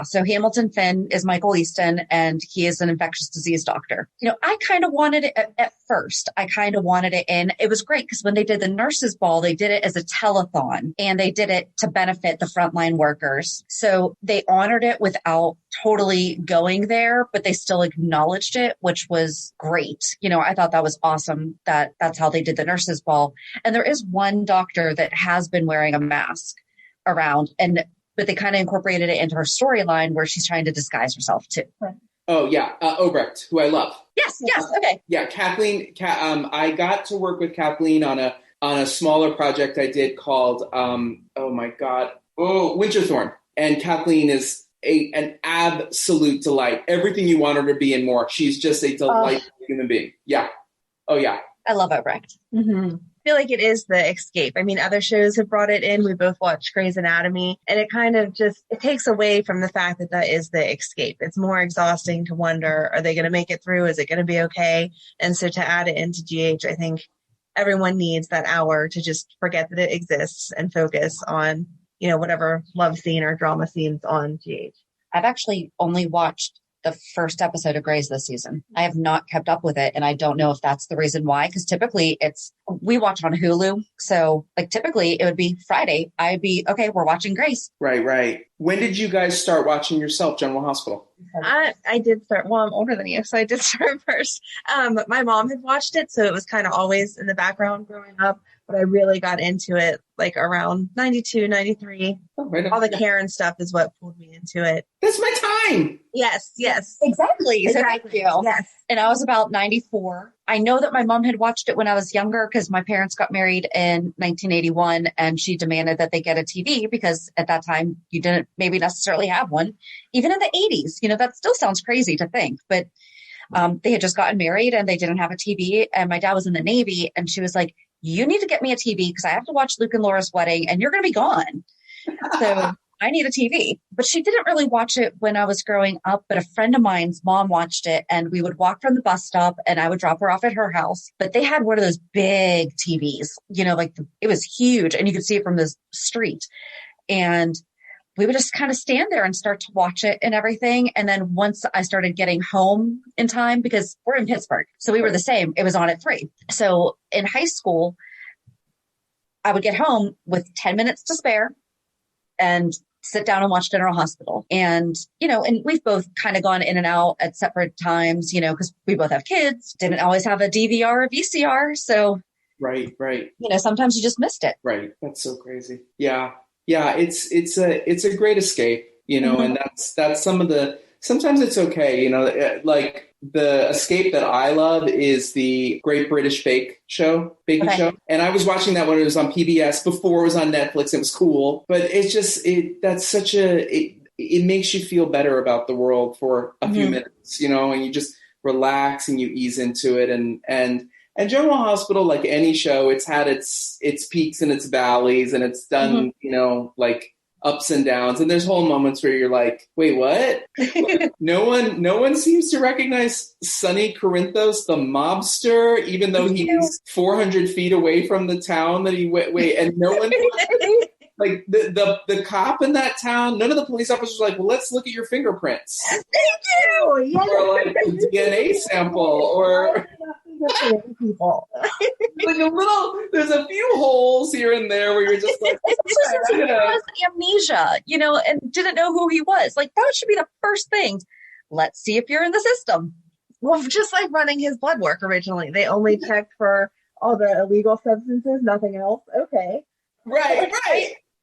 so Hamilton Finn is Michael Easton, and he is an infectious disease doctor. I kind of wanted it at first. I kind of wanted it in. It was great because when they did the nurses' ball, they did it as a telethon, and they did it to benefit the frontline workers. So they honored it without totally going there, but they still acknowledged it, which was great. I thought that was awesome that that's how they did the nurses' ball. And there is one doctor that has been wearing a mask around, but they kind of incorporated it into her storyline where she's trying to disguise herself too. Oh yeah, Obrecht, who I love. Yes, okay. Yeah, Kathleen. I got to work with Kathleen on a smaller project I did called Winterthorn, and Kathleen is an absolute delight. Everything you want her to be and more. She's just a delightful human being. Yeah. Oh yeah. I love Obrecht. Mm-hmm. I feel like it is the escape. Other shows have brought it in. We both watched Grey's Anatomy, and it kind of it takes away from the fact that is the escape. It's more exhausting to wonder, are they going to make it through? Is it going to be okay? And so to add it into GH, I think everyone needs that hour to just forget that it exists and focus on, whatever love scene or drama scenes on GH. I've actually only watched the first episode of Grey's this season. I have not kept up with it, and I don't know if that's the reason why, because typically we watch on Hulu. So like typically it would be Friday. I'd be, okay, we're watching Grey's. Right. When did you guys start watching yourself, General Hospital? I did start, well, I'm older than you, so I did start first. My mom had watched it, so it was kind of always in the background growing up, but I really got into it like around 92, 93. Oh, right. All the Karen stuff is what pulled me into it. That's my time. Yes. Exactly. So thank you. Yes. And I was about 94. I know that my mom had watched it when I was younger because my parents got married in 1981 and she demanded that they get a TV because at that time you didn't maybe necessarily have one. Even in the 80s, that still sounds crazy to think, but they had just gotten married and they didn't have a TV. And my dad was in the Navy and she was like, you need to get me a TV because I have to watch Luke and Laura's wedding and you're going to be gone. So I need a TV. But she didn't really watch it when I was growing up. But a friend of mine's mom watched it and we would walk from the bus stop and I would drop her off at her house. But they had one of those big TVs, it was huge and you could see it from the street. And we would just kind of stand there and start to watch it and everything. And then once I started getting home in time, because we're in Pittsburgh, so we were the same, it was on at 3. So in high school, I would get home with 10 minutes to spare and sit down and watch General Hospital. And, and we've both kind of gone in and out at separate times, because we both have kids, didn't always have a DVR or VCR. So, right. Sometimes you just missed it. Right. That's so crazy. Yeah. It's a great escape, Mm-hmm. and that's sometimes it's okay, like the escape that I love is the Great British Baking Show. And I was watching that when it was on PBS before it was on Netflix. It was cool, but it's just, it makes you feel better about the world for a few minutes, and you just relax and you ease into it. And General Hospital, like any show, it's had its peaks and its valleys, and it's done, like ups and downs. And there's whole moments where you're like, wait, what? No one seems to recognize Sonny Corinthos, the mobster, even though he's 400 feet away from the town that he wait, and no one like the cop in that town, none of the police officers were like, well, let's look at your fingerprints. They do. Yes. Or like a DNA sample or people. There's a few holes here and there where you're just like, He has amnesia, and didn't know who he was. Like, that should be the first thing. Let's see if you're in the system. Well, just like running his blood work originally. They only checked for all the illegal substances, nothing else. Okay. Right.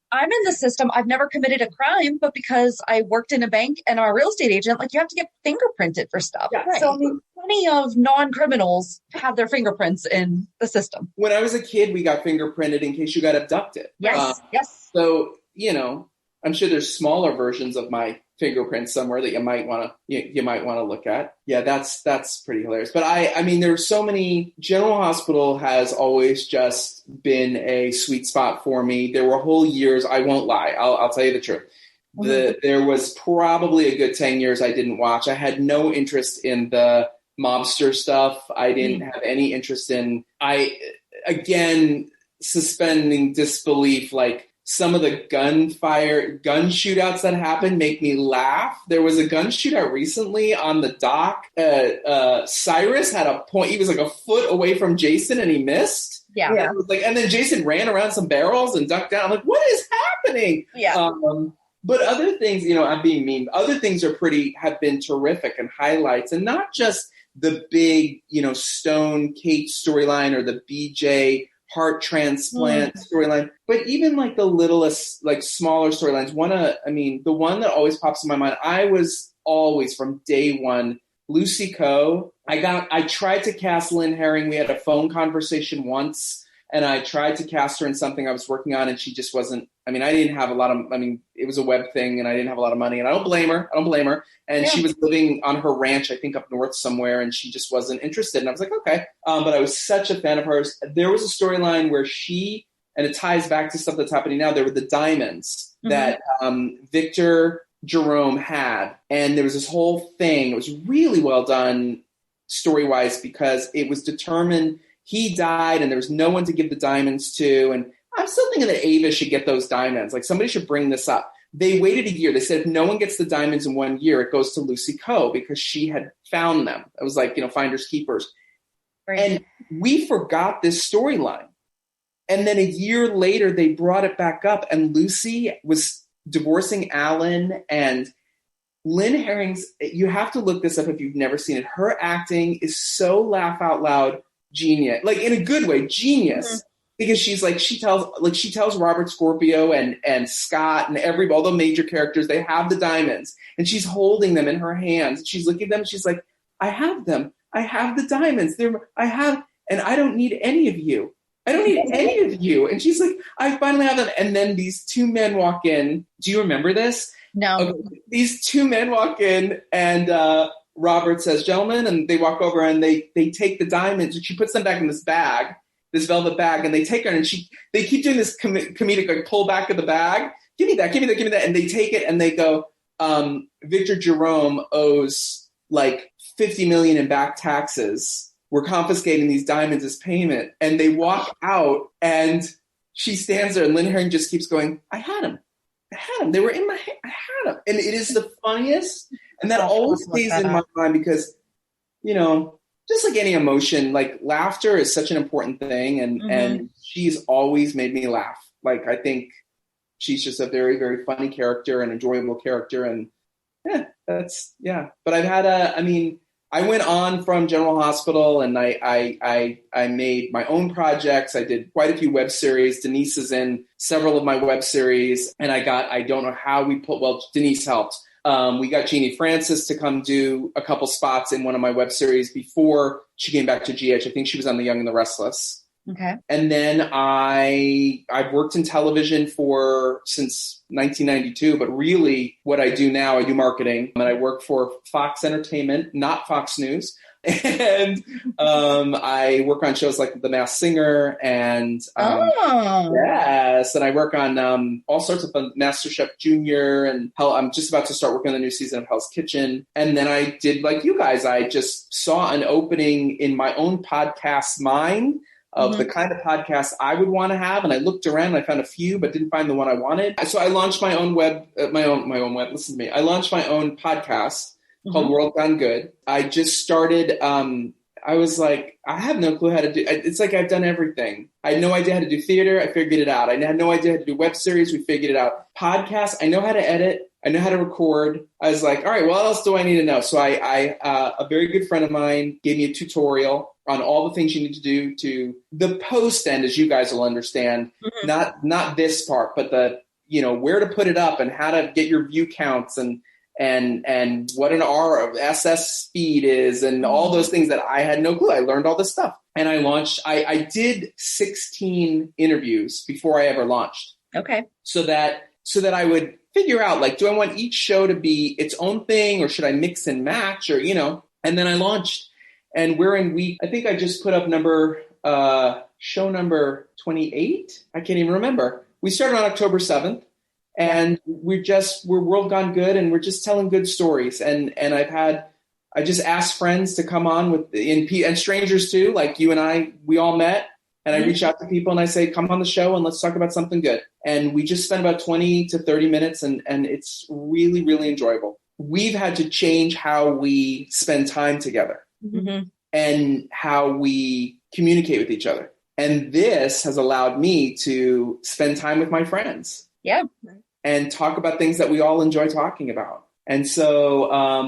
I'm in the system. I've never committed a crime, but because I worked in a bank and I'm a real estate agent, like you have to get fingerprinted for stuff. Yeah, right. So plenty of non-criminals have their fingerprints in the system. When I was a kid, we got fingerprinted in case you got abducted. Yes. So, I'm sure there's smaller versions of my fingerprints somewhere that you might want to look at. Yeah, that's pretty hilarious. But I mean, there's so many. General Hospital has always just been a sweet spot for me. There were whole years, I won't lie, I'll tell you the truth. There was probably a good 10 years I didn't watch. I had no interest in the mobster stuff. I didn't have any interest in, suspending disbelief, like some of the gun shootouts that happen make me laugh. There was a gun shootout recently on the dock. Cyrus had a point. He was like a foot away from Jason and he missed. Yeah. And, and then Jason ran around some barrels and ducked down. I'm like, what is happening? Yeah. But other things, I'm being mean. Other things have been terrific and highlights, and not just the big, Stone Kate storyline or the BJ heart transplant storyline, but even like the littlest, like smaller storylines. The one that always pops in my mind, I was always from day one, Lucy Coe. I tried to cast Lynn Herring. We had a phone conversation once, and I tried to cast her in something I was working on, and she just wasn't. I didn't have a lot of. It was a web thing, and I didn't have a lot of money, and I don't blame her. And she was living on her ranch, I think up north somewhere, and she just wasn't interested. And I was like, okay. But I was such a fan of hers. There was a storyline where and it ties back to stuff that's happening now. There were the diamonds that Victor Jerome had, and there was this whole thing. It was really well done story-wise because it was determined he died, and there was no one to give the diamonds to. And I'm still thinking that Ava should get those diamonds. Like, somebody should bring this up. they waited a year. They said, if no one gets the diamonds in 1 year, it goes to Lucy Coe because she had found them. It was like, finders keepers. Right. And we forgot this storyline. And then a year later, they brought it back up, and Lucy was divorcing Alan, and Lynn Herring's, you have to look this up if you've never seen it. Her acting is so laugh out loud genius, like in a good way, genius. Mm-hmm. Because she's like, she tells Robert Scorpio and Scott and all the major characters, they have the diamonds, and she's holding them in her hands. She's looking at them, and she's like, I have them. I have the diamonds. And I don't need any of you. I don't need any of you. And she's like, I finally have them. And then these two men walk in. Do you remember this? No. Okay. These two men walk in, and Robert says, gentlemen, and they walk over and they take the diamonds, and she puts them back in this bag, this velvet bag, and they take her, and they keep doing this comedic, like, pull back of the bag. Give me that. And they take it, and they go, Victor Jerome owes like $50 million in back taxes. We're confiscating these diamonds as payment. And they walk out, and she stands there, and Lynn Herring just keeps going, I had them. They were in my hand. I had them. And it is the funniest. And that always stays in my mind because, just like any emotion, like laughter is such an important thing. And she's always made me laugh. Like, I think she's just a very, very funny character, an enjoyable character. And But I've had I went on from General Hospital, and I made my own projects. I did quite a few web series. Denise is in several of my web series, and I don't know how Denise helped. We got Jeannie Francis to come do a couple spots in one of my web series before she came back to GH. I think she was on The Young and the Restless. Okay. And then I've worked in television since 1992, but really what I do now, I do marketing, and I work for Fox Entertainment, not Fox News. And I work on shows like The Masked Singer and yes, and I work on all sorts of fun, MasterChef Junior, and I'm just about to start working on the new season of Hell's Kitchen. And then I did like you guys, I just saw an opening in my own podcast mind of the kind of podcast I would want to have. And I looked around and I found a few, but didn't find the one I wanted. So I launched my own listen to me. I launched my own podcast called World Gone Good. I just started, I was like, I have no clue how to do, it's like I've done everything. I had no idea how to do theater. I figured it out. I had no idea how to do web series. We figured it out. Podcasts, I know how to edit. I know how to record. I was like, all right, what else do I need to know? So a very good friend of mine gave me a tutorial on all the things you need to do to the post end, as you guys will understand, not this part, but the, where to put it up and how to get your view counts and what an RSS speed is and all those things that I had no clue. I learned all this stuff. And I launched, I did 16 interviews before I ever launched. Okay. So that I would figure out, like, do I want each show to be its own thing, or should I mix and match, or, and then I launched, and we're in I think I just put up show number 28. I can't even remember. We started on October 7th, and we're World Gone Good, and we're just telling good stories. And I just asked friends to come on and strangers too, like you and I, we all met. And I reach out to people and I say, come on the show and let's talk about something good. And we just spend about 20 to 30 minutes and it's really, really enjoyable. We've had to change how we spend time together and how we communicate with each other. And this has allowed me to spend time with my friends. Yeah. And talk about things that we all enjoy talking about. And so, I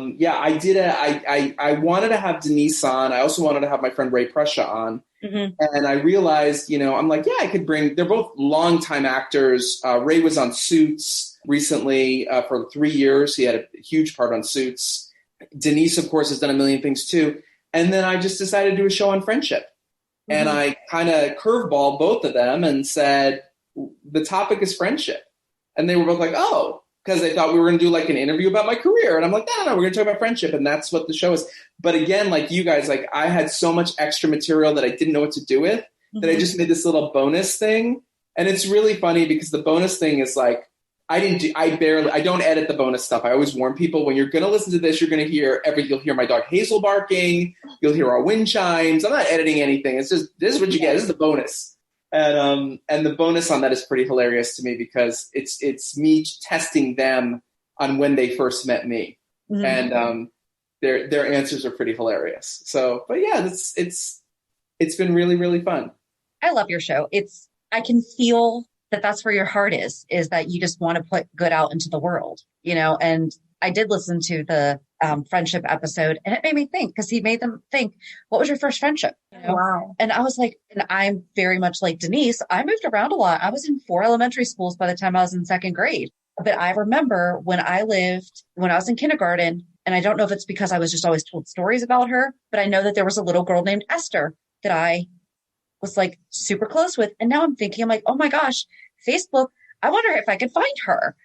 wanted to have Denise on. I also wanted to have my friend Ray Prussia on. And I realized, I'm like, I could they're both longtime actors. Ray was on Suits recently for 3 years. He had a huge part on Suits. Denise, of course, has done a million things too. And then I just decided to do a show on friendship. And I kind of curveballed both of them and said, the topic is friendship. And they were both like, oh, because they thought we were going to do like an interview about my career. And I'm like, no, we're going to talk about friendship. And that's what the show is. But again, like you guys, like I had so much extra material that I didn't know what to do with that I just made this little bonus thing. And it's really funny because the bonus thing is like, I don't edit the bonus stuff. I always warn people, when you're going to listen to this, you're going to hear you'll hear my dog Hazel barking. You'll hear our wind chimes. I'm not editing anything. It's just, this is what you get. This is the bonus. And the bonus on that is pretty hilarious to me because it's me testing them on when they first met me. Mm-hmm. And their answers are pretty hilarious. So, but yeah, it's been really, really fun. I love your show. I can feel that's where your heart is that you just want to put good out into the world, and I did listen to the friendship episode, and it made me think, because he made them think, what was your first friendship? Wow. And I was like, and I'm very much like Denise. I moved around a lot. I was in 4 elementary schools by the time I was in 2nd grade. But I remember when I was in kindergarten, and I don't know if it's because I was just always told stories about her, but I know that there was a little girl named Esther that I was like super close with. And now I'm thinking, I'm like, oh my gosh, Facebook, I wonder if I could find her.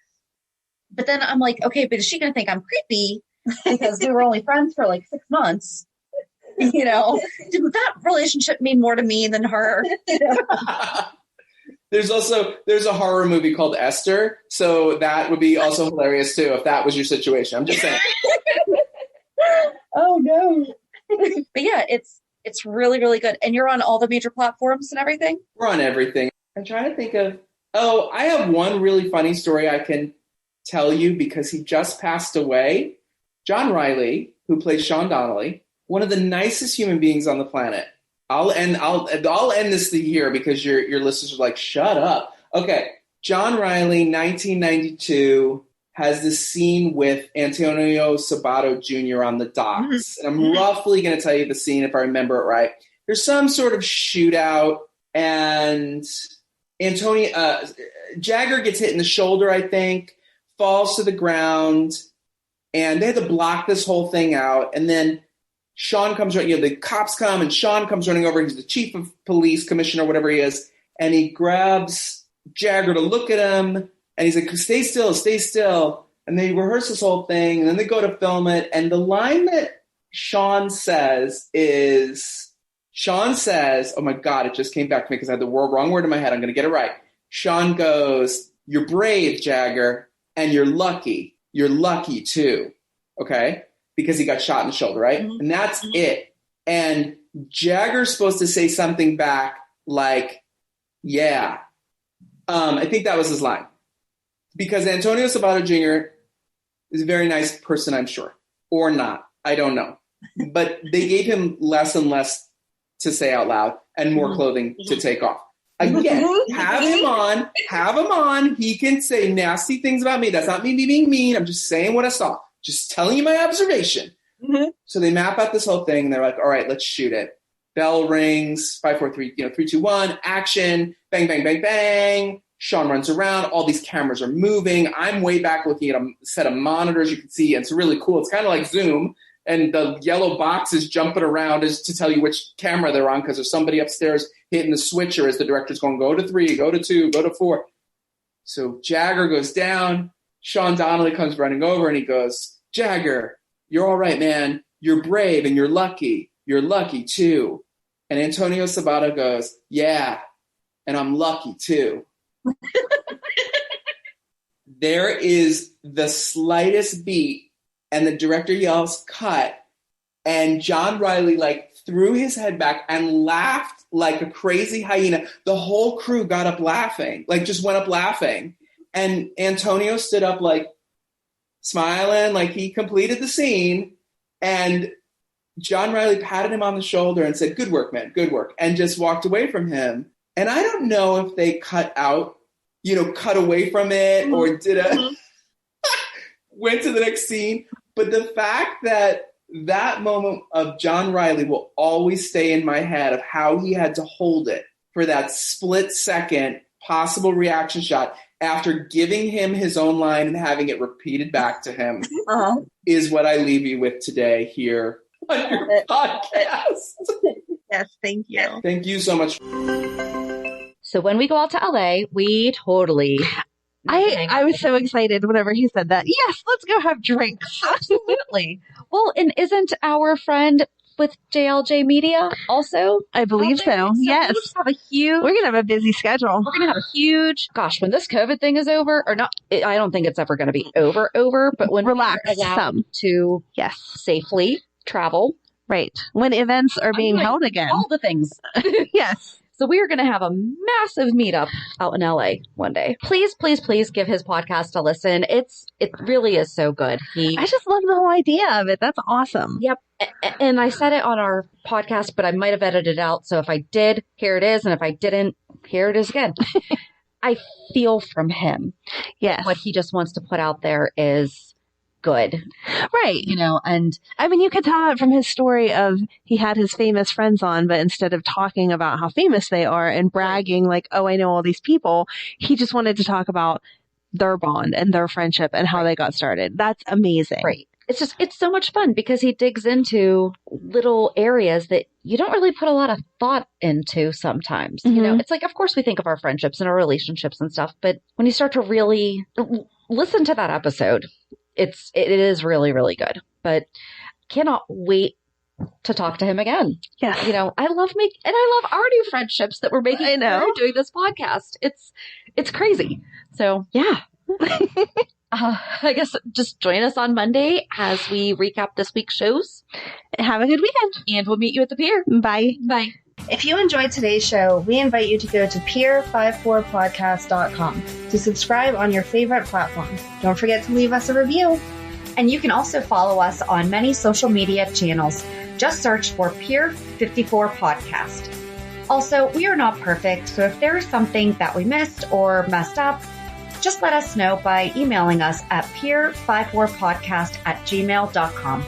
But then I'm like, okay, but is she going to think I'm creepy because we were only friends for like 6 months? Did that relationship mean more to me than her? There's a horror movie called Esther. So that would be also hilarious too, if that was your situation. I'm just saying. Oh no. But yeah, it's really, really good. And you're on all the major platforms and everything? We're on everything. I'm trying to think of, I have one really funny story I can tell you because he just passed away. John Riley, who plays Sean Donnelly, one of the nicest human beings on the planet. I'll end this here because your listeners are like, shut up. Okay. John Riley, 1992, has this scene with Antonio Sabato Jr. on the docks. And I'm roughly going to tell you the scene if I remember it right. There's some sort of shootout, and Jagger gets hit in the shoulder, I think, falls to the ground, and they had to block this whole thing out. And then Sean comes right, the cops come, and Sean comes running over. He's the chief of police, commissioner, whatever he is. And he grabs Jagger to look at him. And he's like, stay still, stay still. And they rehearse this whole thing. And then they go to film it. And the line that Sean says, oh my God, it just came back to me because I had the wrong word in my head. I'm going to get it right. Sean goes, you're brave, Jagger, and you're lucky. You're lucky too. Okay? Because he got shot in the shoulder, right? Mm-hmm. And that's it. And Jagger's supposed to say something back like, yeah. I think that was his line. Because Antonio Sabato Jr. is a very nice person, I'm sure. Or not. I don't know. But they gave him less and less to say out loud and more clothing to take off. Again, have him on. He can say nasty things about me. That's not me being mean. I'm just saying what I saw. Just telling you my observation. Mm-hmm. So they map out this whole thing. And they're like, all right, let's shoot it. Bell rings, 5, 4, 3, 3, 2, 1, action, bang, bang, bang, bang. Sean runs around. All these cameras are moving. I'm way back looking at a set of monitors you can see. And it's really cool. It's kind of like Zoom. And the yellow box is jumping around is to tell you which camera they're on because there's somebody upstairs hitting the switcher as the director's going, go to 3, go to 2, go to 4. So Jagger goes down. Sean Donnelly comes running over and he goes, Jagger, you're all right, man. You're brave and you're lucky. You're lucky too. And Antonio Sabato goes, yeah, and I'm lucky too. There is the slightest beat and the director yells cut, and John Riley threw his head back and laughed like a crazy hyena. The whole crew got up laughing, just went up laughing. And Antonio stood up smiling, like he completed the scene. And John Riley patted him on the shoulder and said, good work, man, good work. And just walked away from him. And I don't know if they cut away from it or went to the next scene. But the fact that moment of John Riley will always stay in my head of how he had to hold it for that split second possible reaction shot after giving him his own line and having it repeated back to him is what I leave you with today here on your podcast. Yes, thank you. Thank you so much. So when we go out to LA, we totally... I was so excited whenever he said that. Yes, let's go have drinks. Absolutely. Well, and isn't our friend with JLJ Media also? I believe so. Yes. We're going to have a busy schedule. We're going to have a huge, when this COVID thing is over, or not, I don't think it's ever going to be over, but when we're allowed to safely travel. Right. When events are being held again. All the things. Yes. So we are going to have a massive meetup out in LA one day. Please, please, please give his podcast a listen. It really is so good. I just love the whole idea of it. That's awesome. Yep. And I said it on our podcast, but I might have edited it out. So if I did, here it is. And if I didn't, here it is again. I feel from him. Yes. What he just wants to put out there is good. Right. You know, and I mean, you could tell it from his story of he had his famous friends on, but instead of talking about how famous they are and bragging like, oh, I know all these people, he just wanted to talk about their bond and their friendship and how they got started. That's amazing. Right. It's so much fun because he digs into little areas that you don't really put a lot of thought into sometimes. Mm-hmm. You know, it's like, of course we think of our friendships and our relationships and stuff, but when you start to really listen to that episode, it is really, really good. But cannot wait to talk to him again. Yes. You know, I love our new friendships that we're making. I know. Doing this podcast. It's crazy. So Yeah. I guess just join us on Monday as we recap this week's shows. Have a good weekend. And we'll meet you at the pier. Bye. Bye. If you enjoyed today's show, we invite you to go to peer54podcast.com to subscribe on your favorite platform. Don't forget to leave us a review. And you can also follow us on many social media channels. Just search for Peer 54 Podcast. Also, we are not perfect, so if there is something that we missed or messed up, just let us know by emailing us at peer54podcast@gmail.com.